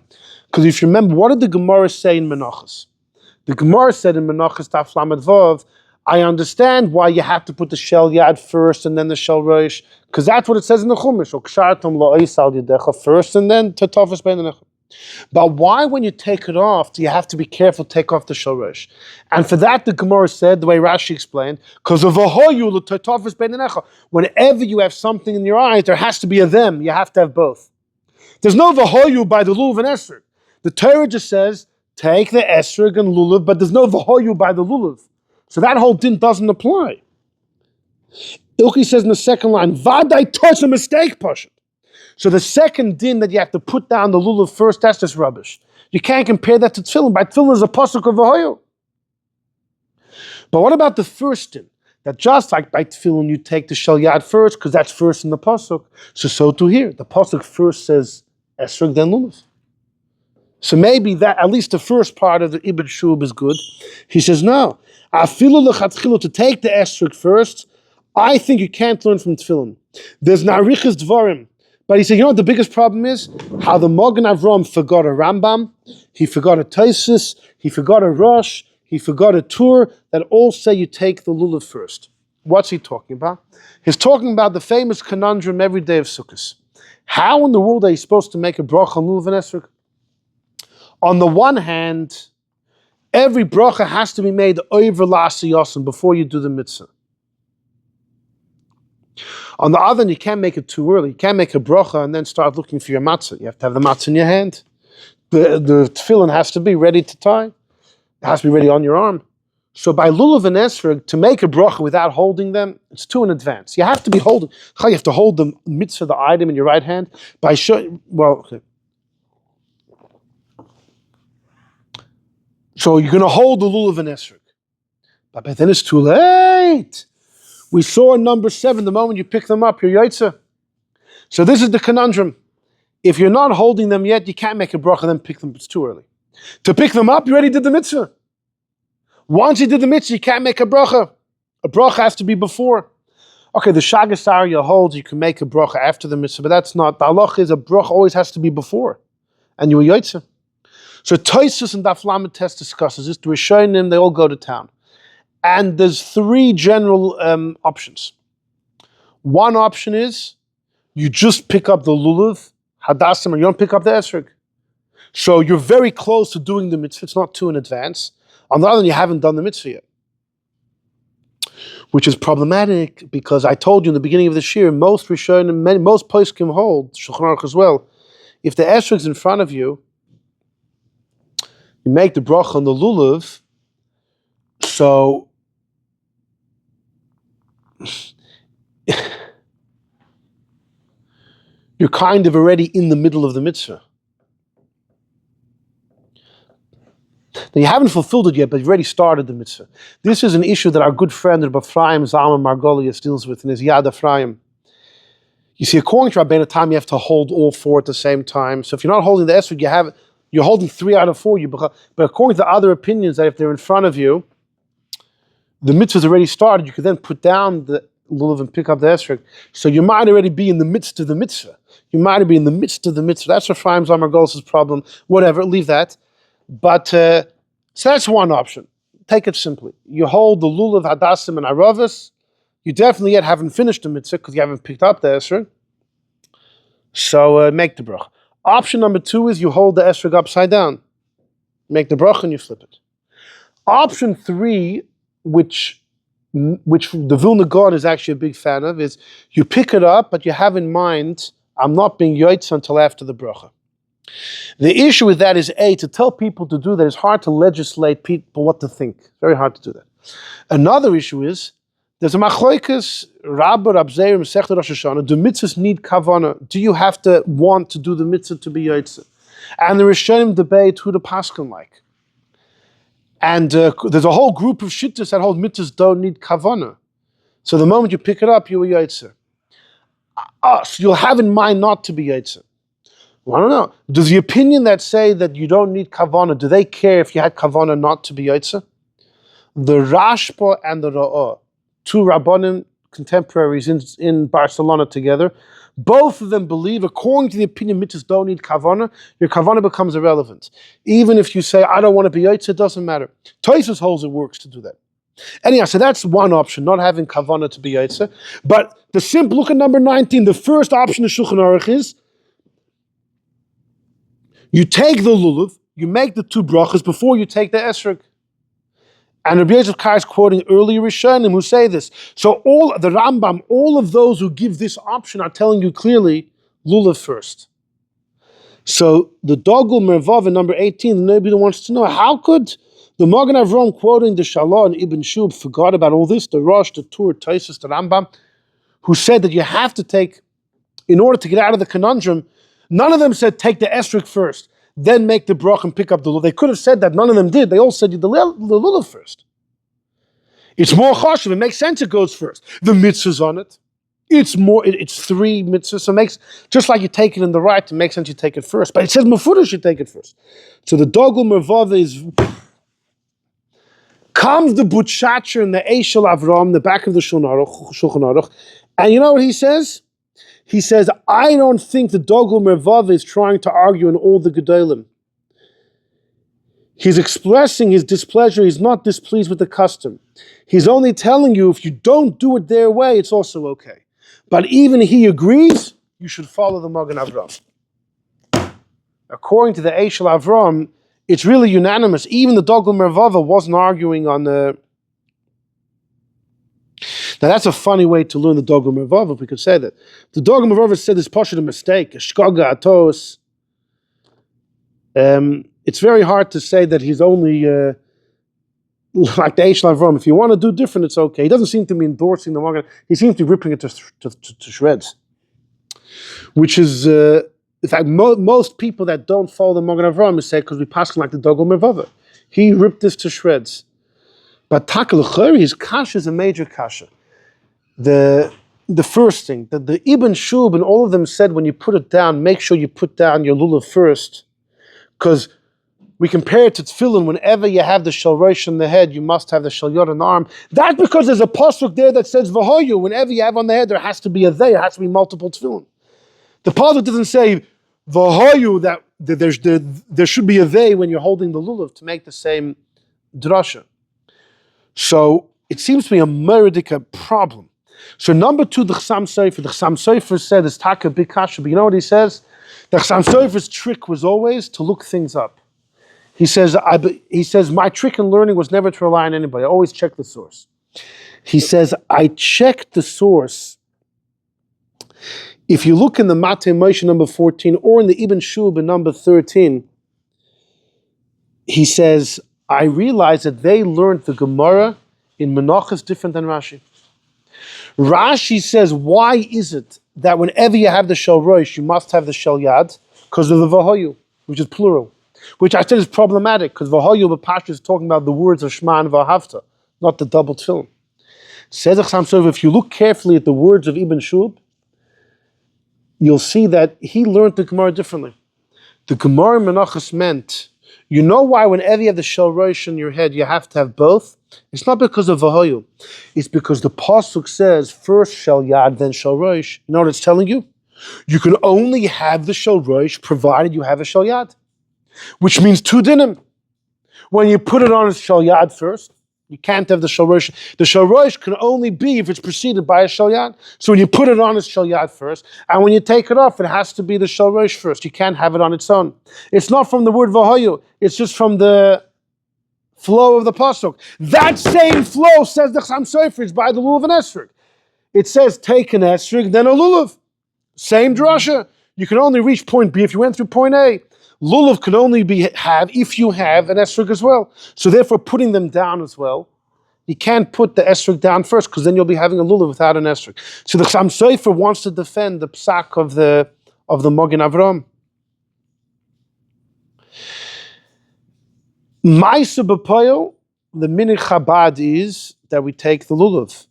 Because if you remember, what did the Gemara say in Menachos? The Gemara said in Menachos Taf Lamed Vav, I understand why you have to put the shel yad first and then the shel rosh, because that's what it says in the Chumash. First and then tetafos bein. But why, when you take it off, do you have to be careful to take off the shel rosh? And for that, the Gemara said, the way Rashi explained, because of tetafos bein. Whenever you have something in your eyes, there has to be a them. You have to have both. There's no v'hoyu by the lulav and esrog. The Torah just says take the esrog and lulav, but there's no v'hoyu by the lulav. So that whole din doesn't apply. Ilki says in the second line, Vadai touch a mistake, Pashat. So the second din that you have to put down the lulav first, that's just rubbish. You can't compare that to tefillin. By tefillin is a pasuk of v'hoyu. But what about the first din? That just like by tefillin you take the shel yad first, because that's first in the pasuk. So too here. The pasuk first says esrog, then lulav. So maybe that, at least the first part of the Ibn Shub is good. He says, no. Afilu lechatchilu, to take the esrog first, I think you can't learn from tefillin. There's narichas dvarim. But he said, you know what the biggest problem is? How the Magen Avram forgot a Rambam, he forgot a Taisus, he forgot a Rosh, he forgot a Tur, that all say you take the lulav first. What's he talking about? He's talking about the famous conundrum every day of Sukkot. How in the world are you supposed to make a bracha on lulav and esrog? On the one hand, every bracha has to be made over l'asiyosem before you do the mitzvah. On the other hand, you can't make it too early. You can't make a bracha and then start looking for your matzah. You have to have the matzah in your hand. The tefillin has to be ready to tie. It has to be ready on your arm. So by lulav and esrog, to make a bracha without holding them, it's too in advance. You have to be holding. You have to hold the mitzvah, the item, in your right hand. So you're going to hold the lulav and esrog. But then it's too late. We saw in number 7, the moment you pick them up, you're Yotzei. So this is the conundrum. If you're not holding them yet, you can't make a bracha, then pick them, it's too early. To pick them up, you already did the mitzvah. Once you did the mitzvah, you can't make a bracha. A bracha has to be before. Okay, the shagasar you hold, you can make a bracha after the mitzvah, but that's not. The halach is a bracha always has to be before. And you were Yotzei. So Tosfos and Daf Lamed Tes discusses this. The Rishonim, they all go to town. And there's 3 general options. One option is you just pick up the lulav, hadassim, and you don't pick up the esrog. So you're very close to doing the mitzvah. It's not too in advance. On the other hand, you haven't done the mitzvah yet. Which is problematic because I told you in the beginning of this year, most Rishonim, most poskim hold, Shulchan Aruch as well, if the esrog's in front of you, you make the bracha on the lulav, so you're kind of already in the middle of the mitzvah. Now you haven't fulfilled it yet, but you've already started the mitzvah. This is an issue that our good friend Rabbi Ephraim Zalman Margolius deals with in his Yad Ephraim. You see, according to Rabbeinu Tam, you have to hold all 4 at the same time. So if you're not holding the esrog, you're holding 3 out of 4. But according to other opinions, that if they're in front of you, the mitzvah's already started, you could then put down the lulav and pick up the esrog. So you might already be in the midst of the mitzvah. You might be in the midst of the mitzvah. That's Ephraim Zalman Margolius' problem. Whatever, leave that. But, so that's one option. Take it simply. You hold the lulav, hadassim, and aravas. You definitely yet haven't finished the mitzvah because you haven't picked up the esrog. So make the bracha. Option number 2 is you hold the esrog upside down. Make the bracha and you flip it. Option 3, which the Vilna Gaon is actually a big fan of, is you pick it up, but you have in mind, I'm not being Yotzei until after the bracha. The issue with that is, to tell people to do that is hard to legislate people what to think. Very hard to do that. Another issue is, there's a Machloikes, Rabba, Rab Zeir, Masechta Rosh Hashanah, do mitzvahs need kavanah? Do you have to want to do the mitzvah to be Yotzei? And the Rishonim debate who the paskin like. And there's a whole group of shittas that hold mitzvahs don't need kavanah. So the moment you pick it up, you're Yotzei. So you'll have in mind not to be Yotzei. Well, I don't know. Does the opinion that say that you don't need kavanah, do they care if you had kavanah not to be Yotzei? The Rashba and the Ra'ah, 2 Rabbanim contemporaries in Barcelona together, both of them believe, according to the opinion, mitzvahs don't need kavanah, your kavanah becomes irrelevant. Even if you say, I don't want to be Yotzei, it doesn't matter. Tosfos holds it works to do that. Anyhow, so that's one option, not having kavanah to be Yotzei. But the simple, look at number 19, the first option of Shulchan Aruch is, you take the lulav, you make the 2 brachas before you take the esrog. And Rabbi Yosef Kar is quoting earlier Rishonim who say this. So all the Rambam, all of those who give this option are telling you clearly, lulav first. So the Dogul Mervav in number 18, nobody wants to know, how could the Magen Avram quoting the Shalah and Ibn Shub forgot about all this, the Rosh, the Tur, Tosfos, the Rambam, who said that you have to take in order to get out of the conundrum, none of them said take the esrog first, then make the brach and pick up the lulav. They could have said that, none of them did. They all said the lulav first. It's more chashuv, it makes sense it goes first. The mitzvah's on it. It's 3 mitzvahs, so it makes, just like you take it in the right, it makes sense you take it first. But it says Mefurish should take it first. So the dogel mervava is, comes the butchacher in the Eishel Avram, the back of the Shulchan Aruch, and you know what he says? He says, I don't think the dogel mervava is trying to argue in all the Gedolim. He's expressing his displeasure. He's not displeased with the custom. He's only telling you if you don't do it their way, it's also okay. But even he agrees, you should follow the Magen Avram. According to the Eishel Avram, it's really unanimous. Even the Dogel Mervava wasn't arguing on the... Now that's a funny way to learn the Dogel Mervava, if we could say that. The Dogel Mervava said this Pashat a mistake, a shkaga atos. It's very hard to say that he's only like the Eishel Avram. If you want to do different, it's okay. He doesn't seem to be endorsing the Magen. He seems to be ripping it to shreds. Which is, in fact, most people that don't follow the Magen Avram say because we pass like the Dogel Mervava. He ripped this to shreds. But Takel Chori, his kasha is a major kasha. The first thing, that the Ibn Shub and all of them said when you put it down, make sure you put down your lulav first. Because we compare it to tefillin, whenever you have the shalrosh on the head, you must have the shalyot on the arm. That's because there's a pasuk there that says v'hoyu. Whenever you have on the head, there has to be a they, there has to be multiple tefillin. The pasuk doesn't say v'hoyu, that there should be a they when you're holding the lulav to make the same drasha. So it seems to be a meridika problem. So number 2, the Chassam Sofer. The Chassam Sofer said it's taka big kasha, but you know what he says? The Chassam Sofer's trick was always to look things up. He says, my trick in learning was never to rely on anybody. I always check the source. He says, I checked the source. If you look in the Matei Moshe number 14 or in the Ibn Shub in number 13, he says, I realized that they learned the Gemara in Menachos different than Rashi. Rashi says, why is it that whenever you have the Shel Rosh, you must have the Shel Yad? Because of the Vahoyu, which is plural. Which I said is problematic, because Vahoyu B'Pashto is talking about the words of Shema and Vahavta, not the double tefillin. Says Chassam Sofer, if you look carefully at the words of Ibn Shub, you'll see that he learned the Gemara differently. The Gemara in Menachos meant, you know why whenever you have the Shel Rosh in your head, you have to have both? It's not because of Vahoyu. It's because the Pasuk says, first Shel Yad, then Shel Rosh. You know what it's telling you? You can only have the Shel Rosh provided you have a Shel Yad. Which means 2 dinim. When you put it on as Shel Yad first, you can't have the Shel Rosh. The Shel Rosh can only be if it's preceded by a Shel Yad. So when you put it on as Shel Yad first, and when you take it off, it has to be the Shel Rosh first. You can't have it on its own. It's not from the word Vahoyu. It's just from the flow of the pasuk. That same flow, says the Chassam Sofer, is by the Lulav and Esrog. It says take an Esrog, then a Lulav. Same drasha. You can only reach point B if you went through point A. Lulav can only have if you have an Esrog as well. So therefore, putting them down as well, you can't put the Esrog down first, because then you'll be having a Lulav without an Esrog. So the Chassam Sofer wants to defend the psak of the Magen Avram. Ma'aseh b'poel, the Minim Chabad is that we take the Lulav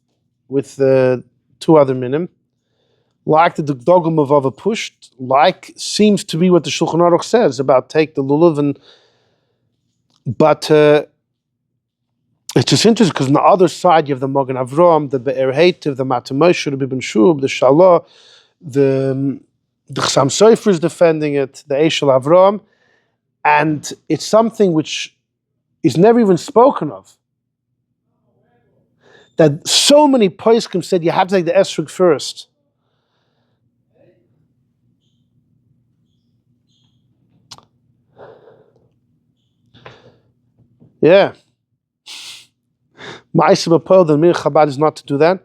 with the 2 other Minim, like the Dogel Mervava pushed, like seems to be what the Shulchan Aruch says about take the Lulav, but it's just interesting because on the other side you have the Magen Avram, the Be'er Heitiv, the Matei Moshe, the Ibn Shub, the Shalah, the Chassam Sofer is defending it, the Eishel Avram, and it's something which is never even spoken of. That so many poskim said you have to take the Esrog first. Yeah. Ma'aseh b'poel, the Minim Chabad is not to do that.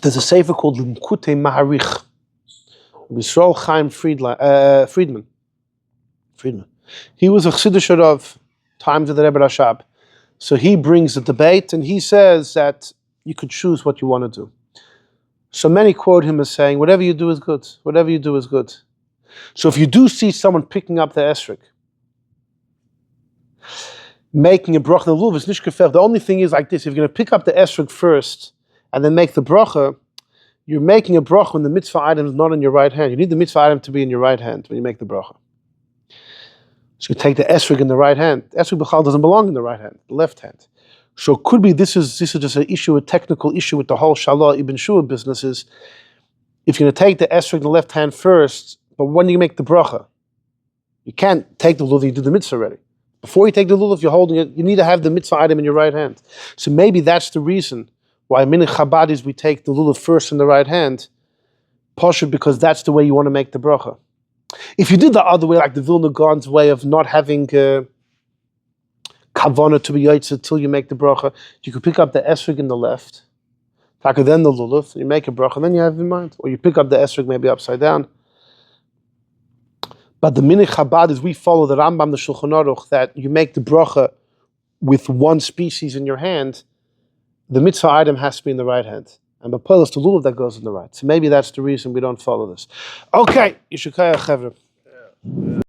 There's a sefer called L'Mkutei Maharich. Yisrael Chaim Friedman. He was a Chassidish Rav, times of the Rebbe Rashab. So he brings a debate and he says that you could choose what you want to do. So many quote him as saying, whatever you do is good. Whatever you do is good. So if you do see someone picking up the esrog, making a bracha, the lulav is nicht gefährlich. The only thing is like this: if you're going to pick up the esrog first and then make the bracha, you're making a bracha when the mitzvah item is not in your right hand. You need the mitzvah item to be in your right hand when you make the bracha. So you take the esrog in the right hand. The esrog b'chal doesn't belong in the right hand, the left hand. So it could be this is just an issue, a technical issue with the whole Shalah Ibn Shua business is, if you're going to take the esrog in the left hand first, but when you make the bracha, you can't take the lulav, you do the mitzvah already. Before you take the lulav, you're holding it, you need to have the mitzvah item in your right hand. So maybe that's the reason why in Chabadis we take the lulav first in the right hand, partially because that's the way you want to make the bracha. If you did the other way, like the Vilna Gaon's way of not having kavana to be Yotzei till you make the bracha, you could pick up the esrog in the left, then the lulav, you make a bracha, then you have in mind. Or you pick up the esrog maybe upside down. But the Minim Chabad is we follow the Rambam, the Shulchan Aruch, that you make the bracha with one species in your hand, the mitzvah item has to be in the right hand. And the Bapel is the lulav that goes in the right. So maybe that's the reason we don't follow this. Okay, Yishukaya Chevra.